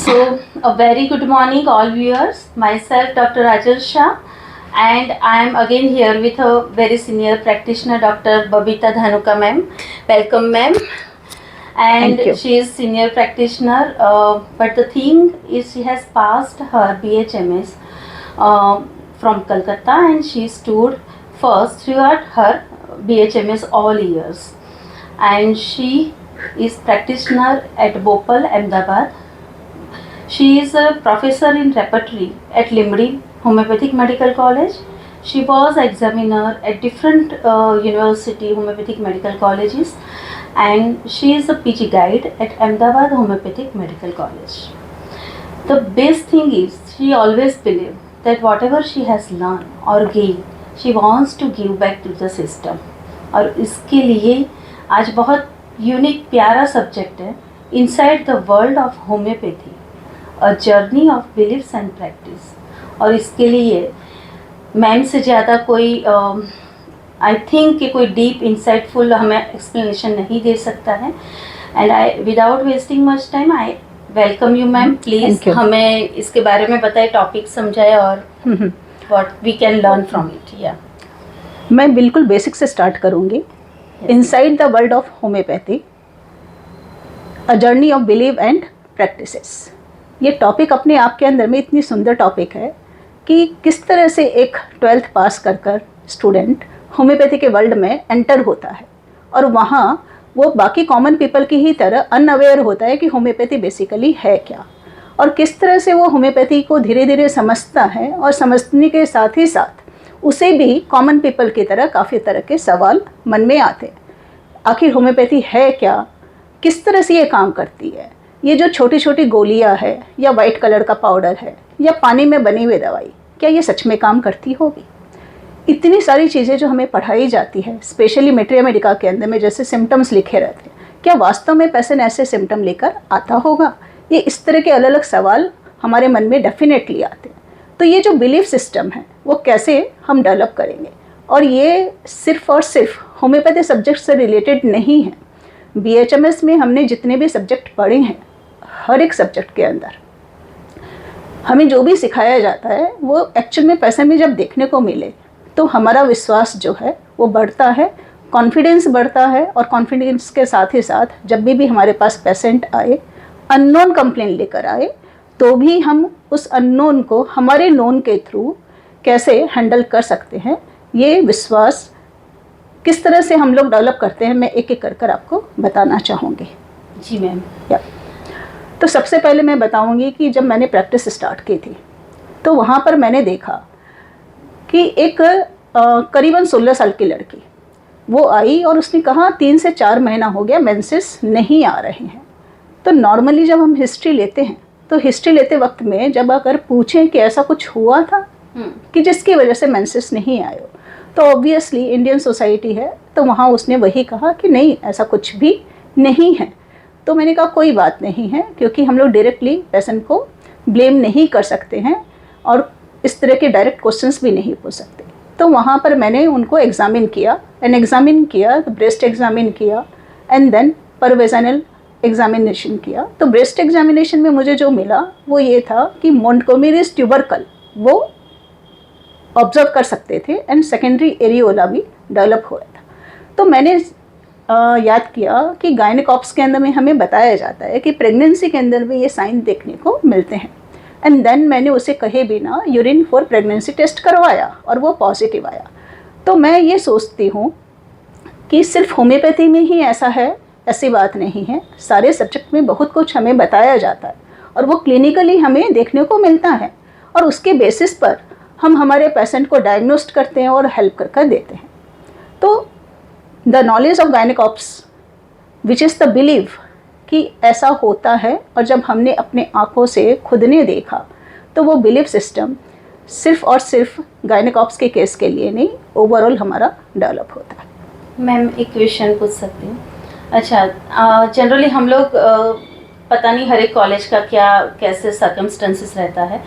So, a very good morning, all viewers. Myself, Dr. Rajal Shah, and I am again here with a very senior practitioner, Dr. Babita Dhanuka, ma'am. Welcome, ma'am. And Thank you. she is senior practitioner, but the thing is, she has passed her BHMS from Calcutta, and she stood first throughout her BHMS all years. And she is practitioner at Bhopal, Ahmedabad. She is a professor in repertory at Limri Homeopathic Medical College. She was examiner at different university homeopathic medical colleges, and she is a PG guide at Ahmedabad Homeopathic Medical College. The best thing is she always believed that whatever she has learned or gained, she wants to give back to the system. और इसके लिए आज बहुत unique प्यारा subject है, inside the world of homeopathy, a journey of believes and practice. और इसके लिए मैम से ज़्यादा कोई आई थिंक कि कोई डीप इंसाइटफुल हमें एक्सप्लेनेशन नहीं दे सकता है. And I without wasting much time I welcome you ma'am. Please हमें इसके बारे में बताए, टॉपिक समझाए और what we can learn from it. या मैं बिल्कुल बेसिक से स्टार्ट करूंगी. Inside the world of homeopathy, a journey of believe and practices. ये टॉपिक अपने आप के अंदर में इतनी सुंदर टॉपिक है कि किस तरह से एक 12th पास कर कर स्टूडेंट होम्योपैथी के वर्ल्ड में एंटर होता है और वहाँ वो बाकी कॉमन पीपल की ही तरह अनअवेयर होता है कि होम्योपैथी बेसिकली है क्या, और किस तरह से वो होम्योपैथी को धीरे धीरे समझता है और समझने के साथ ही साथ उसे भी कॉमन पीपल की तरह काफ़ी तरह के सवाल मन में आते हैं. आखिर होम्योपैथी है क्या, किस तरह से ये काम करती है, ये जो छोटी छोटी गोलियां है या वाइट कलर का पाउडर है या पानी में बनी हुई दवाई, क्या ये सच में काम करती होगी. इतनी सारी चीज़ें जो हमें पढ़ाई जाती है, स्पेशली मेट्रिया मेडिका के अंदर में जैसे सिम्टम्स लिखे रहते हैं, क्या वास्तव में पेशेंट ऐसे सिम्टम लेकर आता होगा. ये इस तरह के अलग अलग सवाल हमारे मन में डेफिनेटली आते हैं. तो ये जो बिलीफ सिस्टम है वो कैसे हम डेवलप करेंगे, और ये सिर्फ और सिर्फ होम्योपैथी सब्जेक्ट से रिलेटेड नहीं है. BHMS में हमने जितने भी सब्जेक्ट पढ़े हैं, हर एक सब्जेक्ट के अंदर हमें जो भी सिखाया जाता है वो एक्चुअल में पेशेंट में जब देखने को मिले तो हमारा विश्वास जो है वो बढ़ता है, कॉन्फिडेंस बढ़ता है. और कॉन्फिडेंस के साथ ही साथ जब भी हमारे पास पेशेंट आए, अननोन कंप्लेंट लेकर आए, तो भी हम उस अननोन को हमारे नोन के थ्रू कैसे हैंडल कर सकते हैं, ये विश्वास किस तरह से हम लोग डेवलप करते हैं, मैं एक एक कर आपको बताना चाहूँगी. जी मैम. तो सबसे पहले मैं बताऊँगी कि जब मैंने प्रैक्टिस स्टार्ट की थी तो वहाँ पर मैंने देखा कि एक करीबन 16 साल की लड़की वो आई और उसने कहा 3 से 4 महीना हो गया, मेंसेस नहीं आ रहे हैं. तो नॉर्मली जब हम हिस्ट्री लेते हैं तो हिस्ट्री लेते वक्त में जब अगर पूछें कि ऐसा कुछ हुआ था कि जिसकी वजह से मेंसेस नहीं आए, तो ऑब्वियसली इंडियन सोसाइटी है तो वहाँ उसने वही कहा कि नहीं, ऐसा कुछ भी नहीं है. तो मैंने कहा कोई बात नहीं है, क्योंकि हम लोग डायरेक्टली पेशेंट को ब्लेम नहीं कर सकते हैं और इस तरह के डायरेक्ट क्वेश्चंस भी नहीं पूछ सकते. तो वहाँ पर मैंने उनको एग्जामिन किया, तो ब्रेस्ट एग्जामिन किया एंड देन परवेजाइनल एग्जामिनेशन किया. तो ब्रेस्ट एग्जामिनेशन में मुझे जो मिला वो ये था कि मोंटगोमेरीज ट्यूबरकल वो ऑब्जर्व कर सकते थे एंड सेकेंडरी एरियोला भी डेवलप हो रहा था. तो मैंने याद किया कि गायनेकोप्स के अंदर में हमें बताया जाता है कि प्रेगनेंसी के अंदर भी ये साइन देखने को मिलते हैं. एंड देन मैंने उसे कहे बिना यूरिन फॉर प्रेगनेंसी टेस्ट करवाया और वो पॉजिटिव आया. तो मैं ये सोचती हूँ कि सिर्फ होम्योपैथी में ही ऐसा है, ऐसी बात नहीं है. सारे सब्जेक्ट में बहुत कुछ हमें बताया जाता है और वो क्लिनिकली हमें देखने को मिलता है, और उसके बेसिस पर हम हमारे पेशेंट को डायग्नोस्ट करते हैं और हेल्प कर देते हैं. तो द नॉलेज ऑफ गायनेकोप्स विच इज़ द बिलीव कि ऐसा होता है, और जब हमने अपने आँखों से खुद ने देखा तो वो बिलीव सिस्टम सिर्फ और सिर्फ गायनेकोप्स के केस के लिए नहीं, ओवरऑल हमारा डेवलप होता है. मैम एक क्वेश्चन पूछ सकती हूँ. अच्छा, जनरली हम लोग पता नहीं हर एक कॉलेज का क्या कैसे सर्कमस्टेंसेस रहता है,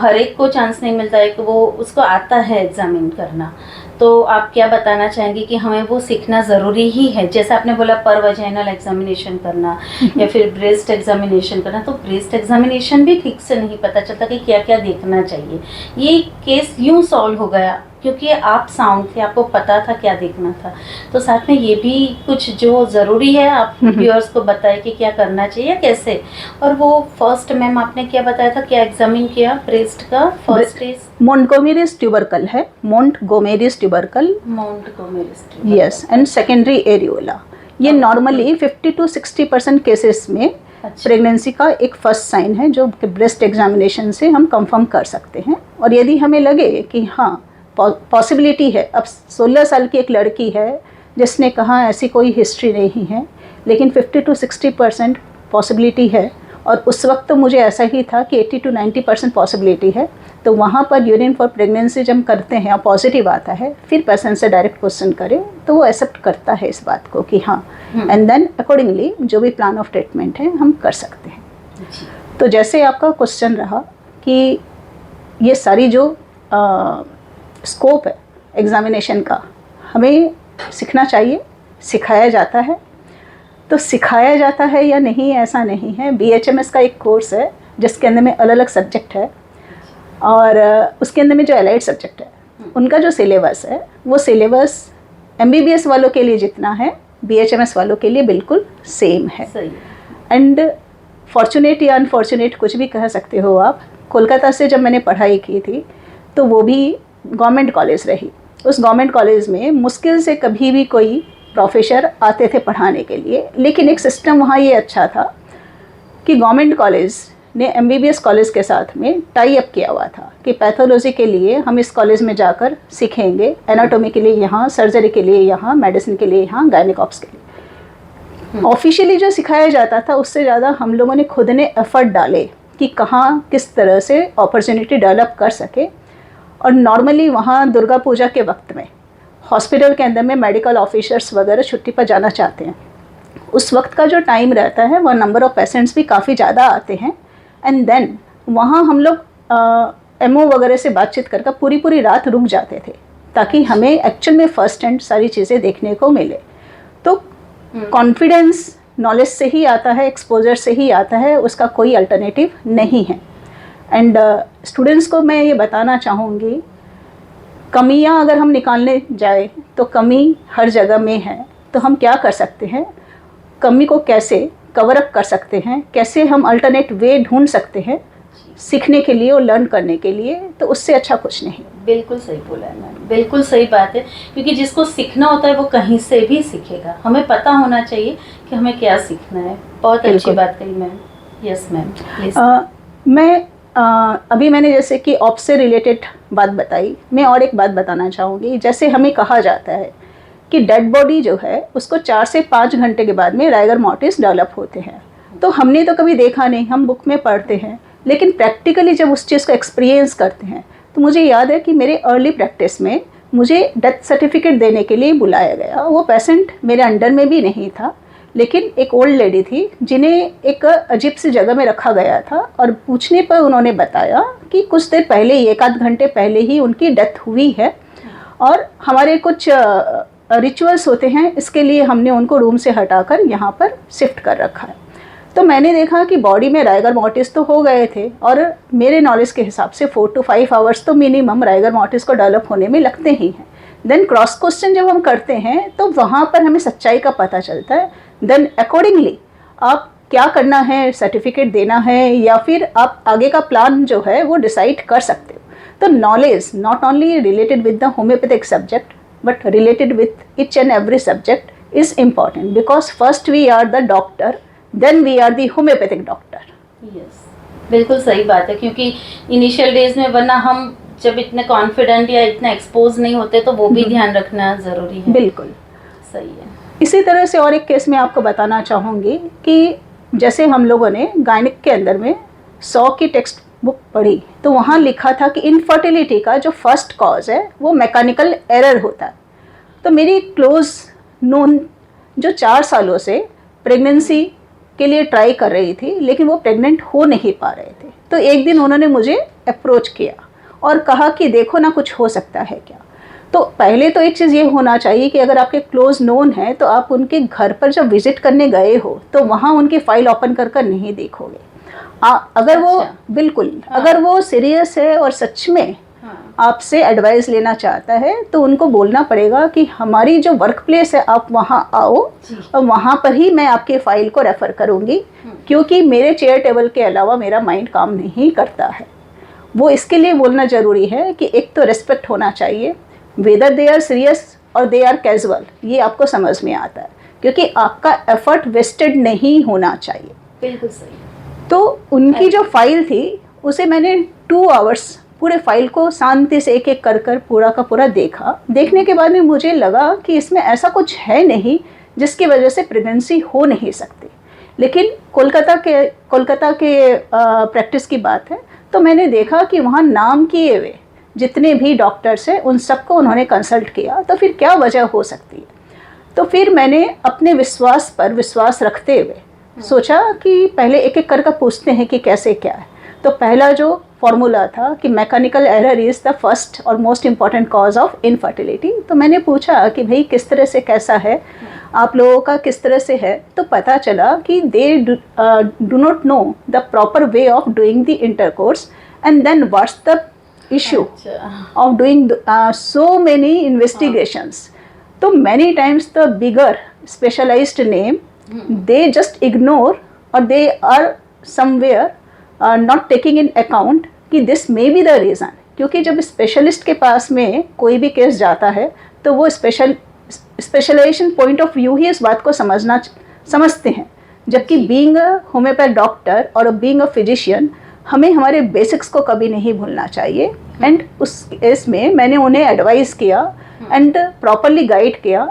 हर एक को चांस नहीं मिलता है कि वो उसको आता है एग्जामिन करना. तो आप क्या बताना चाहेंगे कि हमें वो सीखना ज़रूरी ही है? जैसे आपने बोला पर वजाइनल एग्जामिनेशन करना या फिर ब्रेस्ट एग्जामिनेशन करना, तो ब्रेस्ट एग्जामिनेशन भी ठीक से नहीं पता चलता कि क्या क्या देखना चाहिए। ये केस यूँ सॉल्व हो गया क्योंकि आप साउंड थे, आपको पता था क्या देखना था। तो साथ में ये भी कुछ जो ज़रूरी है आप व्यूअर्स को बताएं कि क्या करना चाहिए कैसे। और वो फर्स्ट मैम आपने क्या बताया था, क्या एग्जामिन किया ब्रेस्ट का? फर्स्ट इज मोंटगोमेरीज ट्यूबरकल है, Montgomery's tubercle, yes, and secondary areola. ये नॉर्मली 50 to 60% केसेस में प्रेगनेंसी का एक फर्स्ट साइन है जो ब्रेस्ट एग्जामिनेशन से हम कंफर्म कर सकते हैं। और यदि हमें लगे कि हाँ पॉसिबिलिटी है, अब 16 साल की एक लड़की है जिसने कहा ऐसी कोई हिस्ट्री नहीं है, लेकिन 50 to 60% पॉसिबिलिटी है, और उस वक्त तो मुझे ऐसा ही था कि 80 to 90% पॉसिबिलिटी है, तो वहाँ पर यूरिन फॉर प्रेगनेंसी जब करते हैं और पॉजिटिव आता है, फिर पेशेंट से डायरेक्ट क्वेश्चन करें तो वो एक्सेप्ट करता है इस बात को कि हाँ, एंड देन अकॉर्डिंगली जो भी प्लान ऑफ ट्रीटमेंट है हम कर सकते हैं। तो जैसे आपका क्वेश्चन रहा कि ये सारी जो स्कोप है एग्जामिनेशन का हमें सीखना चाहिए, सिखाया जाता है, तो सिखाया जाता है या नहीं ऐसा नहीं है। BHMS का एक कोर्स है जिसके अंदर में अलग अलग सब्जेक्ट है, और उसके अंदर में जो एलाइड सब्जेक्ट है उनका जो सिलेबस है वो सिलेबस MBBS वालों के लिए जितना है BHMS वालों के लिए बिल्कुल सेम है। एंड फॉर्चुनेट या अनफॉर्चुनेट कुछ भी कह सकते हो आप, कोलकाता से जब मैंने पढ़ाई की थी तो वो भी गवर्नमेंट कॉलेज रही। उस गवर्नमेंट कॉलेज में मुश्किल से कभी भी कोई प्रोफेसर आते थे पढ़ाने के लिए, लेकिन एक सिस्टम वहाँ ये अच्छा था कि गवर्नमेंट कॉलेज ने MBBS कॉलेज के साथ में टाई अप किया हुआ था कि पैथोलॉजी के लिए हम इस कॉलेज में जाकर सीखेंगे, एनाटॉमी के लिए यहाँ, सर्जरी के लिए यहाँ, मेडिसिन के लिए यहाँ, गायनिकॉप्स के लिए। ऑफिशियली जो सिखाया जाता था उससे ज़्यादा हम लोगों ने खुद ने एफर्ट डाले कि कहाँ किस तरह से अपॉर्चुनिटी डेवलप कर सके। और नॉर्मली वहाँ दुर्गा पूजा के वक्त में हॉस्पिटल के अंदर में मेडिकल ऑफिसर्स वगैरह छुट्टी पर जाना चाहते हैं, उस वक्त का जो टाइम रहता है वह नंबर ऑफ़ पेशेंट्स भी काफ़ी ज़्यादा आते हैं, एंड देन वहाँ हम लोग MO वगैरह से बातचीत करके पूरी रात रुक जाते थे ताकि हमें एक्चुअल में फर्स्ट हैंड सारी चीज़ें देखने को मिले। तो कॉन्फिडेंस नॉलेज से ही आता है, एक्सपोजर से ही आता है, उसका कोई अल्टरनेटिव नहीं है। एंड स्टूडेंट्स को मैं ये बताना चाहूँगी, कमियां अगर हम निकालने जाए तो कमी हर जगह में है, तो हम क्या कर सकते हैं, कमी को कैसे कवर अप कर सकते हैं, कैसे हम अल्टरनेट वे ढूंढ सकते हैं सीखने के लिए और लर्न करने के लिए, तो उससे अच्छा कुछ नहीं। बिल्कुल सही बोला है मैम, बिल्कुल सही बात है, क्योंकि जिसको सीखना होता है वो कहीं से भी सीखेगा। हमें पता होना चाहिए कि हमें क्या सीखना है। बहुत अच्छी बात कही मैम। Yes ma'am please. मैं अभी मैंने जैसे कि ऑप्स से रिलेटेड बात बताई, मैं और एक बात बताना चाहूँगी। जैसे हमें कहा जाता है कि डेड बॉडी जो है उसको 4 से 5 घंटे के बाद में राइगर मॉर्टिस डेवलप होते हैं, तो हमने तो कभी देखा नहीं, हम बुक में पढ़ते हैं, लेकिन प्रैक्टिकली जब उस चीज़ को एक्सपीरियंस करते हैं तो मुझे याद है कि मेरे अर्ली प्रैक्टिस में मुझे डेथ सर्टिफिकेट देने के लिए बुलाया गया। वो पेशेंट मेरे अंडर में भी नहीं था, लेकिन एक ओल्ड लेडी थी जिन्हें एक अजीब सी जगह में रखा गया था, और पूछने पर उन्होंने बताया कि कुछ देर पहले ही, 1 आध घंटे पहले ही उनकी डेथ हुई है, और हमारे कुछ रिचुअल्स होते हैं, इसके लिए हमने उनको रूम से हटाकर यहाँ पर शिफ्ट कर रखा है। तो मैंने देखा कि बॉडी में राइगर मॉर्टिस तो हो गए थे, और मेरे नॉलेज के हिसाब से 4 to 5 आवर्स तो मिनिमम राइगर मॉर्टिस को डेवलप होने में लगते ही हैं। देन क्रॉस क्वेश्चन जब हम करते हैं तो वहाँ पर हमें सच्चाई का पता चलता है। देन अकॉर्डिंगली आप क्या करना है, सर्टिफिकेट देना है या फिर आप आगे का प्लान जो है वो डिसाइड कर सकते हो। तो knowledge not only related with the homeopathic subject but related with each and every subject is important, because first we are the doctor, then we are the homeopathic doctor. Yes, बिल्कुल सही बात है, क्योंकि initial days में वरना हम जब इतने कॉन्फिडेंट या इतना एक्सपोज नहीं होते तो वो भी ध्यान रखना ज़रूरी है। बिल्कुल सही है। इसी तरह से और एक केस में आपको बताना चाहूँगी कि जैसे हम लोगों ने गायनिक के अंदर में 100 की टेक्स्ट बुक पढ़ी, तो वहाँ लिखा था कि इनफर्टिलिटी का जो फर्स्ट कॉज है वो मैकेनिकल एरर होता है। तो मेरी क्लोज नोन जो 4 सालों से प्रेगनेंसी के लिए ट्राई कर रही थी, लेकिन वो प्रेग्नेंट हो नहीं पा रहे थे, तो एक दिन उन्होंने मुझे अप्रोच किया और कहा कि देखो ना कुछ हो सकता है क्या। तो पहले तो एक चीज़ ये होना चाहिए कि अगर आपके क्लोज नोन है तो आप उनके घर पर जब विजिट करने गए हो तो वहाँ उनकी फ़ाइल ओपन कर कर नहीं देखोगे। अगर वो अच्छा। बिल्कुल हाँ। अगर वो सीरियस है और सच में हाँ। आपसे एडवाइस लेना चाहता है तो उनको बोलना पड़ेगा कि हमारी जो वर्क प्लेस है आप वहाँ आओ जी। और वहाँ पर ही मैं आपके फ़ाइल को रेफ़र करूँगी, क्योंकि मेरे चेयर टेबल के अलावा मेरा माइंड काम नहीं करता है। वो इसके लिए बोलना ज़रूरी है कि एक तो रिस्पेक्ट होना चाहिए, वेदर दे आर सीरियस और दे आर कैजुअल, ये आपको समझ में आता है, क्योंकि आपका एफर्ट वेस्टेड नहीं होना चाहिए। बिल्कुल सही। तो उनकी जो फाइल थी उसे मैंने 2 आवर्स पूरे फाइल को शांति से एक एक कर कर पूरा का पूरा देखा। देखने के बाद में मुझे लगा कि इसमें ऐसा कुछ है नहीं जिसकी वजह से प्रेगनेंसी हो नहीं सकती। लेकिन कोलकाता के प्रैक्टिस की बात है, तो मैंने देखा कि वहाँ नाम किए हुए जितने भी डॉक्टर्स हैं उन सबको उन्होंने कंसल्ट किया, तो फिर क्या वजह हो सकती है। तो फिर मैंने अपने विश्वास पर विश्वास रखते हुए सोचा कि पहले एक एक करके पूछते हैं कि कैसे क्या है। तो पहला जो फॉर्मूला था कि mechanical error is the first और most important cause of infertility. तो मैंने पूछा कि भाई किस तरह से कैसा है, आप लोगों का किस तरह से है। तो पता चला कि they do not know the proper way of doing the intercourse and then what's the issue of doing so many investigations. तो many times the bigger specialized name they just ignore or they are somewhere not taking in account कि this may be the reason। क्योंकि जब specialist के पास में कोई भी case जाता है तो वो स्पेशलाइजेशन पॉइंट ऑफ व्यू ही इस बात को समझते हैं, जबकि बीइंग अ होम्योपैथ डॉक्टर और बीइंग अ फिजिशियन हमें हमारे बेसिक्स को कभी नहीं भूलना चाहिए। एंड उस केस में मैंने उन्हें एडवाइस किया एंड प्रॉपरली गाइड किया।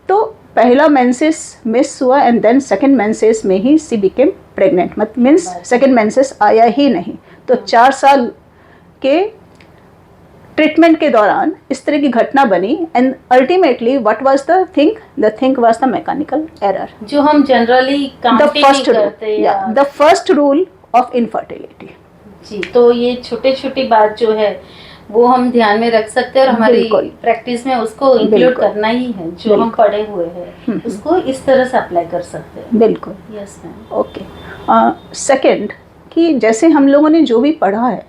तो पहला मेंसेस मिस हुआ एंड देन सेकंड मेंसेस में ही सी बिकेम प्रेग्नेंट, मत मीन्स सेकंड मेंसेस आया ही नहीं। तो 4 साल के ट्रीटमेंट के दौरान इस तरह की घटना बनी and ultimately what was the thing was the mechanical error, जो हम जनरली काउंट नहीं करते। The first rule of infertility. जी, तो ये छोटे छोटी बात जो है वो हम ध्यान में रख सकते हैं और हमारी प्रैक्टिस में उसको इंक्लूड करना ही है। जो हम पढ़े हुए हैं उसको इस तरह से अप्लाई कर सकते हैं। बिल्कुल। Yes ma'am. ओके। सेकंड कि जैसे हम लोगों ने जो भी पढ़ा है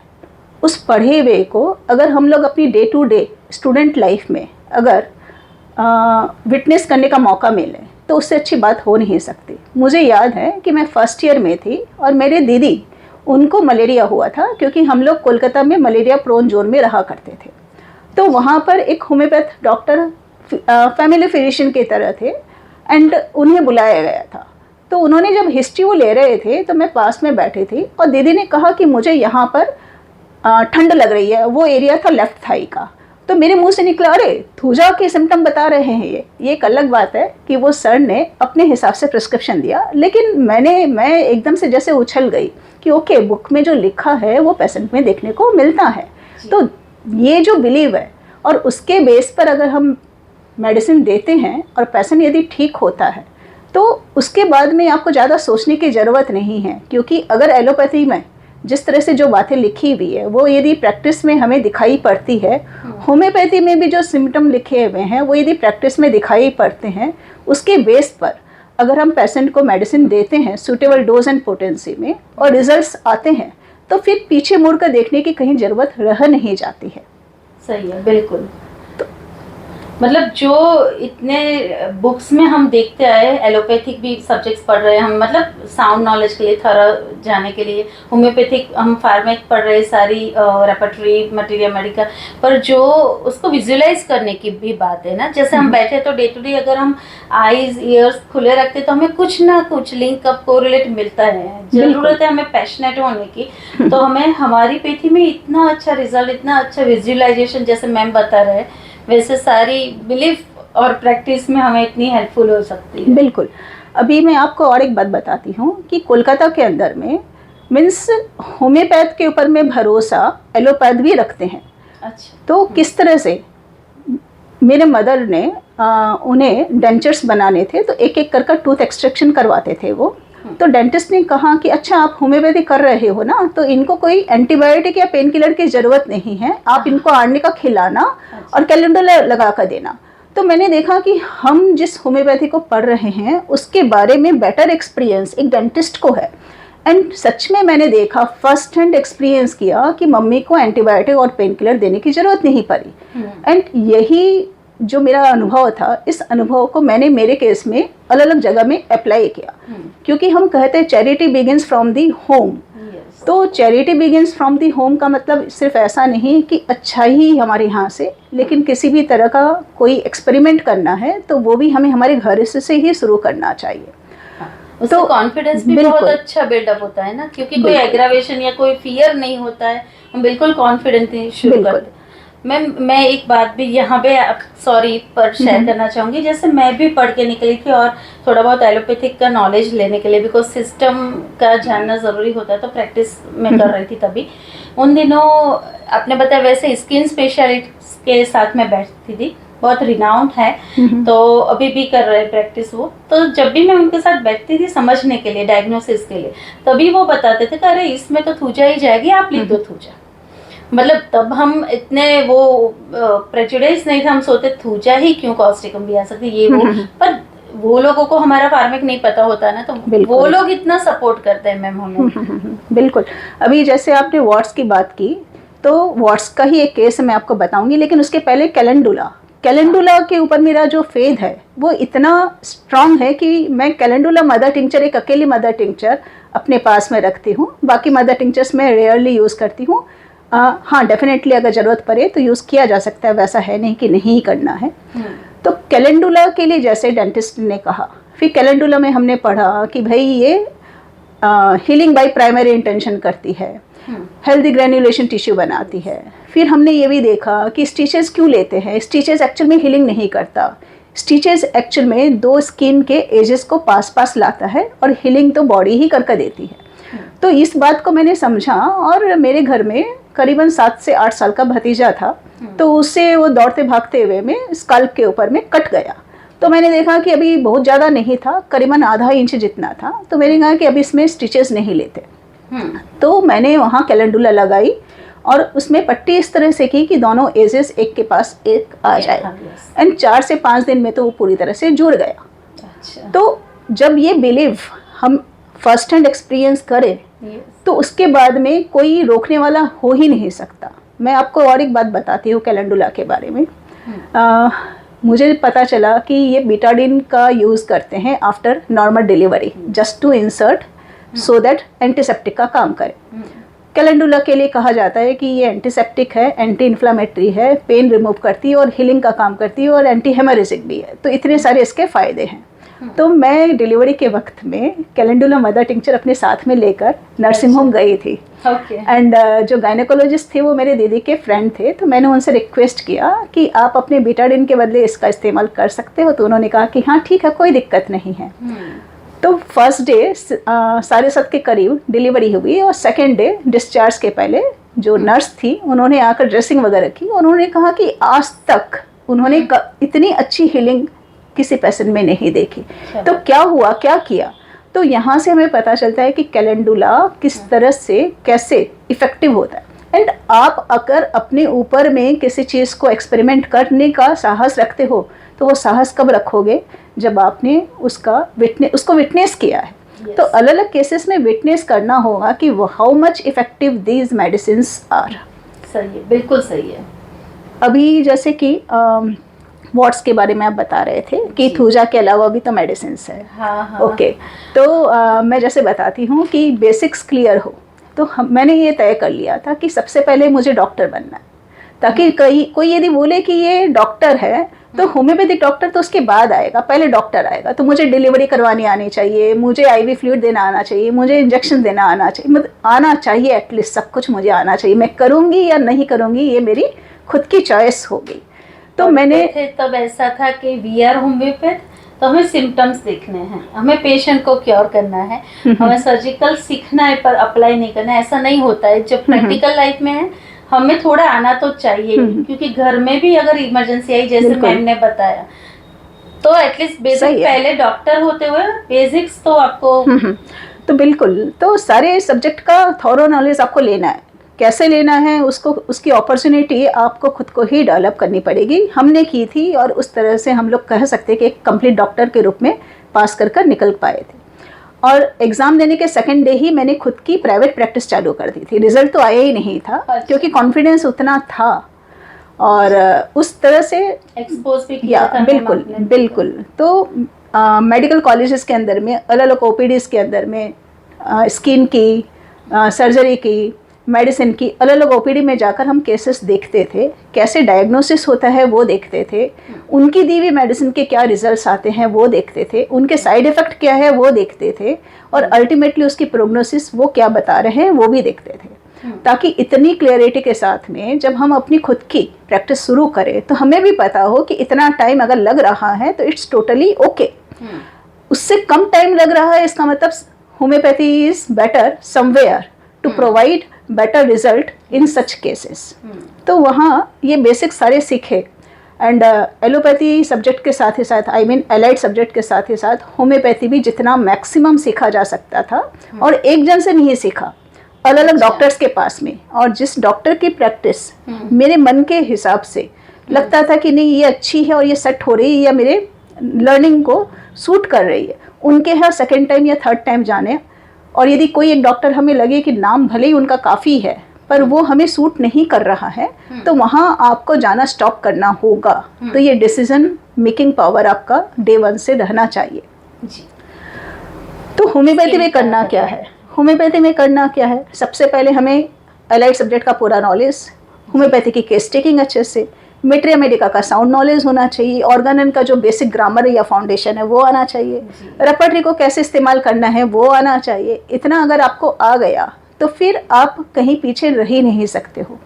उस पढ़े हुए को अगर हम लोग अपनी day to day student life में अगर विटनेस करने का मौका मिले तो उससे अच्छी बात हो नहीं सकती। मुझे याद है कि मैं फर्स्ट ईयर में थी और मेरे दीदी, उनको मलेरिया हुआ था, क्योंकि हम लोग कोलकाता में मलेरिया प्रोन जोन में रहा करते थे। तो वहाँ पर एक होम्योपैथ डॉक्टर फैमिली फिजिशियन की तरह थे एंड उन्हें बुलाया गया था। तो उन्होंने जब हिस्ट्री वो ले रहे थे तो मैं पास में बैठी थी और दीदी ने कहा कि मुझे यहाँ पर ठंड लग रही है। वो एरिया था लेफ्ट थाई का। तो मेरे मुंह से निकला, अरे थूजा के सिम्टम बता रहे हैं ये एक अलग बात है कि वो सर ने अपने हिसाब से प्रिस्क्रिप्शन दिया, लेकिन मैं एकदम से जैसे उछल गई कि ओके, बुक में जो लिखा है वो पेशेंट में देखने को मिलता है। तो ये जो बिलीव है और उसके बेस पर अगर हम मेडिसिन देते हैं और पेशेंट यदि ठीक होता है तो उसके बाद में आपको ज़्यादा सोचने की ज़रूरत नहीं है। क्योंकि अगर एलोपैथी में जिस तरह से जो बातें लिखी हुई है वो यदि प्रैक्टिस में हमें दिखाई पड़ती है, होम्योपैथी में भी जो सिम्टम लिखे हुए हैं वो यदि प्रैक्टिस में दिखाई पड़ते हैं, उसके बेस पर अगर हम पेशेंट को मेडिसिन देते हैं सूटेबल डोज एंड पोटेंसी में और रिजल्ट्स आते हैं तो फिर पीछे मुड़ कर देखने की कहीं ज़रूरत रह नहीं जाती है। सही है, बिल्कुल। मतलब जो इतने बुक्स में हम देखते आए, एलोपैथिक भी सब्जेक्ट्स पढ़ रहे हैं हम, मतलब साउंड नॉलेज के लिए, थोड़ा जाने के लिए, होम्योपैथिक हम फार्मेक पढ़ रहे हैं, सारी रेपर्टरी मटेरियल मेडिका, पर जो उसको विजुअलाइज करने की भी बात है ना। जैसे हम बैठे तो डे टू डे अगर हम आईज ईयर्स खुले रखते तो हमें कुछ ना कुछ लिंक अप कोरिलेट मिलता है। ज़रूरत है हमें पैशनेट होने की, तो हमें हमारी पैथी में इतना अच्छा रिजल्ट, इतना अच्छा विजुअलाइजेशन जैसे मैम बता रहे हैं, वैसे सारी बिलीफ और प्रैक्टिस में हमें इतनी हेल्पफुल हो सकती है। बिल्कुल। अभी मैं आपको और एक बात बताती हूँ कि कोलकाता के अंदर में मीन्स होम्योपैथ के ऊपर में भरोसा एलोपैथ भी रखते हैं। अच्छा। तो किस तरह से मेरे मदर ने उन्हें डेंचर्स बनाने थे तो एक एक कर टूथ एक्सट्रैक्शन करवाते थे वो, तो डेंटिस्ट ने कहा कि अच्छा आप होम्योपैथी कर रहे हो ना, तो इनको कोई एंटीबायोटिक या पेन किलर की ज़रूरत नहीं है, आप इनको आर्निका का खिलाना और कैलेंडुला लगा कर देना। तो मैंने देखा कि हम जिस होम्योपैथी को पढ़ रहे हैं उसके बारे में बेटर एक्सपीरियंस एक डेंटिस्ट को है। एंड सच में मैंने देखा, फर्स्ट हैंड एक्सपीरियंस किया कि मम्मी को एंटीबायोटिक और पेन किलर देने की ज़रूरत नहीं पड़ी। एंड यही जो मेरा अनुभव था, इस अनुभव को मैंने मेरे केस में अलग अलग जगह में अप्लाई किया, क्योंकि हम कहते हैं charity begins from the home. तो charity begins from the home का मतलब सिर्फ ऐसा नहीं कि अच्छा ही हमारे यहाँ से, लेकिन किसी भी तरह का कोई एक्सपेरिमेंट करना है तो वो भी हमें हमारे घर से ही शुरू करना चाहिए। तो कॉन्फिडेंस भी बहुत अच्छा बिल्डअप होता है ना, क्योंकि कोई एग्रावेशन या कोई फियर नहीं होता है, हम बिल्कुल कॉन्फिडेंटली शुरू करते हैं। मैं एक बात भी यहाँ पे सॉरी पर शेयर करना चाहूँगी। जैसे मैं भी पढ़ के निकली थी और थोड़ा बहुत एलोपैथिक का नॉलेज लेने के लिए, बिकॉज सिस्टम का जानना ज़रूरी होता है, तो प्रैक्टिस में कर रही थी तभी। उन दिनों आपने बताया वैसे स्किन स्पेशलिस्ट के साथ में बैठती थी, बहुत रिनाउंड है, तो अभी भी कर रहे हैं प्रैक्टिस वो। तो जब भी मैं उनके साथ बैठती थी समझने के लिए, डायग्नोसिस के लिए, तभी वो बताते थे कि अरे इसमें तो थूजा ही जाएगी, आप लिख दो थूजा। मतलब तब हम इतने वो प्रेजुडिस नहीं था, हम सोते थूजा ही क्यों, कॉस्टिकम भी आ सकती ये वो, पर वो लोगों को हमारा फार्मिक नहीं पता होता ना, तो वो लोग इतना सपोर्ट करते हैं मैम हमें। बिल्कुल। अभी जैसे आपने वाट्स की बात की, तो वाट्स का ही एक केस मैं आपको बताऊंगी, लेकिन उसके पहले कैलेंडुला के ऊपर मेरा जो फेथ है वो इतना स्ट्रांग है कि मैं कैलेंडुला मदर टिंचर, एक अकेली मदर टिंचर अपने पास में रखती हूँ। बाकी मदर टिंचर्स मैं रेयरली यूज़ करती हूँ। हाँ, डेफिनेटली अगर ज़रूरत पड़े तो यूज़ किया जा सकता है, वैसा है नहीं कि नहीं करना है। तो कैलेंडुला के लिए जैसे डेंटिस्ट ने कहा, फिर कैलेंडुला में हमने पढ़ा कि भाई ये हीलिंग बाय प्राइमरी इंटेंशन करती है, हेल्दी ग्रेन्युलेशन टिश्यू बनाती है। फिर हमने ये भी देखा कि स्टिचेस क्यों लेते हैं, स्टिचेस एक्चुअल में हीलिंग नहीं करता, स्टिचेस एक्चुअल में दो स्किन के एजेस को पास लाता है और हीलिंग तो बॉडी ही करके देती है। तो इस बात को मैंने समझा, और मेरे घर में करीबन 7 से 8 साल का भतीजा था, तो उससे वो दौड़ते भागते हुए में स्कल्प के ऊपर में कट गया। तो मैंने देखा कि अभी बहुत ज़्यादा नहीं था, करीबन आधा इंच जितना था, तो मैंने कहा कि अभी इसमें स्टिचेस नहीं लेते। तो मैंने वहाँ कैलेंडुला लगाई और उसमें पट्टी इस तरह से की कि दोनों एजेस एक के पास एक आ जाए, एंड 4 से 5 दिन में तो वो पूरी तरह से जुड़ गया। अच्छा। तो जब ये बिलीव हम फर्स्ट हैंड एक्सपीरियंस करें तो उसके बाद में कोई रोकने वाला हो ही नहीं सकता। मैं आपको और एक बात बताती हूँ कैलेंडुला के बारे में। मुझे पता चला कि ये बीटाडिन का यूज़ करते हैं after normal delivery, just to insert so that antiseptic का काम करे। कैलेंडुला के लिए कहा जाता है कि ये एंटीसेप्टिक है, एंटी इन्फ्लामेटरी है, पेन रिमूव करती है और हीलिंग का काम करती है और एंटी हेमरेजिक भी है। तो इतने सारे इसके फ़ायदे हैं। तो मैं डिलीवरी के वक्त में कैलेंडुला मदर टिंचर अपने साथ में लेकर नर्सिंग होम गई थी। एंड जो गायनेकोलॉजिस्ट थे वो मेरे दीदी के फ्रेंड थे, तो मैंने उनसे रिक्वेस्ट किया कि आप अपने बीटाडिन के बदले इसका इस्तेमाल कर सकते हो। तो उन्होंने कहा कि हाँ ठीक है, कोई दिक्कत नहीं है। तो फर्स्ट डे 7:30 के करीब डिलीवरी हुई और सेकेंड डे डिस्चार्ज के पहले जो नर्स थी उन्होंने आकर ड्रेसिंग वगैरह की। उन्होंने कहा कि आज तक उन्होंने इतनी अच्छी हीलिंग किसी पेशेंट में नहीं देखी। तो क्या हुआ, क्या किया, तो यहाँ से हमें पता चलता है कि कैलेंडुला किस तरह से कैसे इफ़ेक्टिव होता है। एंड आप अगर अपने ऊपर में किसी चीज़ को एक्सपेरिमेंट करने का साहस रखते हो तो वो साहस कब रखोगे, जब आपने उसको विटनेस किया है। तो अलग अलग केसेस में विटनेस करना होगा कि वो how much effective these medicines are. सही है, बिल्कुल सही है। अभी जैसे कि वाट्स के बारे में आप बता रहे थे कि थूजा के अलावा भी तो मेडिसिन्स है। हाँ। ओके। तो मैं जैसे बताती हूँ कि बेसिक्स क्लियर हो, तो मैंने ये तय कर लिया था कि सबसे पहले मुझे डॉक्टर बनना है, ताकि कोई यदि बोले कि ये डॉक्टर है तो होम्योपैथिक डॉक्टर तो उसके बाद आएगा, पहले डॉक्टर आएगा। तो मुझे डिलीवरी करवानी आनी चाहिए, मुझे IV फ्लूइड देना आना चाहिए, मुझे इंजेक्शन देना आना चाहिए, मतलब आना चाहिए एटलीस्ट, सब कुछ मुझे आना चाहिए। मैं करूँगी या नहीं करूँगी ये मेरी खुद की चॉइस होगी। तो मैंने तब ऐसा था कि वी आर होम्योपैथ, तो हमें सिम्टम्स देखने हैं, हमें पेशेंट को क्योर करना है, हमें सर्जिकल सीखना है पर अप्लाई नहीं करना है, ऐसा नहीं होता है। जब प्रैक्टिकल लाइफ में है हमें थोड़ा आना तो चाहिए, क्योंकि घर में भी अगर इमरजेंसी आई, जैसे मैम ने बताया, तो एटलीस्ट बेसिक सही है। पहले डॉक्टर होते हुए बेसिक्स तो आपको तो बिल्कुल, तो सारे सब्जेक्ट का थॉरो नॉलेज आपको लेना है। कैसे लेना है उसको, उसकी अपॉर्चुनिटी आपको खुद को ही डेवलप करनी पड़ेगी। हमने की थी और उस तरह से हम लोग कह सकते हैं कि एक कंप्लीट डॉक्टर के रूप में पास कर निकल पाए थे। और एग्ज़ाम देने के सेकंड डे ही मैंने खुद की प्राइवेट प्रैक्टिस चालू कर दी थी। रिजल्ट तो आया ही नहीं था, अच्छा। क्योंकि कॉन्फिडेंस उतना था और उस तरह से एक्सपोज भी किया था। बिल्कुल बिल्कुल। तो मेडिकल कॉलेजेस के अंदर में अलग अलग ओपीडीज़ के अंदर में स्किन की, सर्जरी की, मेडिसिन की अलग अलग ओपीडी में जाकर हम केसेस देखते थे, कैसे डायग्नोसिस होता है वो देखते थे, उनकी दी हुई मेडिसिन के क्या रिजल्ट्स आते हैं वो देखते थे, उनके साइड इफ़ेक्ट क्या है वो देखते थे, और अल्टीमेटली उसकी प्रोग्नोसिस वो क्या बता रहे हैं वो भी देखते थे, ताकि इतनी क्लियरिटी के साथ में जब हम अपनी खुद की प्रैक्टिस शुरू करें तो हमें भी पता हो कि इतना टाइम अगर लग रहा है तो इट्स टोटली ओके। उससे कम टाइम लग रहा है इसका मतलब homeopathy is better somewhere to provide better result in such cases. तो वहाँ ये बेसिक सारे सीखे। एंड एलोपैथी सब्जेक्ट के साथ ही साथ, आई मीन एलाइड सब्जेक्ट के साथ ही साथ होम्योपैथी भी जितना मैक्सिमम सीखा जा सकता था, और एक जन से नहीं सीखा, अलग अलग डॉक्टर्स के पास में, और जिस डॉक्टर की प्रैक्टिस मेरे मन के हिसाब से लगता था कि नहीं ये अच्छी है और ये सेट हो रही है या मेरे लर्निंग को सूट कर रही है, उनके यहाँ सेकेंड टाइम या थर्ड टाइम जाने। और यदि कोई एक डॉक्टर हमें लगे कि नाम भले ही उनका काफ़ी है पर वो हमें सूट नहीं कर रहा है, तो वहाँ आपको जाना स्टॉप करना होगा। तो ये डिसीजन मेकिंग पावर आपका डे वन से रहना चाहिए जी। तो होम्योपैथी में करना क्या है? होम्योपैथी में करना क्या है, सबसे पहले हमें एलाइड सब्जेक्ट का पूरा नॉलेज, होम्योपैथी की केस टेकिंग अच्छे से, मेट्रिया मेडिका का साउंड नॉलेज होना चाहिए, ऑर्गन का जो बेसिक ग्रामर या फाउंडेशन है वो आना चाहिए, रेपर्टरी को कैसे इस्तेमाल करना है वो आना चाहिए। इतना अगर आपको आ गया तो फिर आप कहीं पीछे रह ही नहीं सकते हो।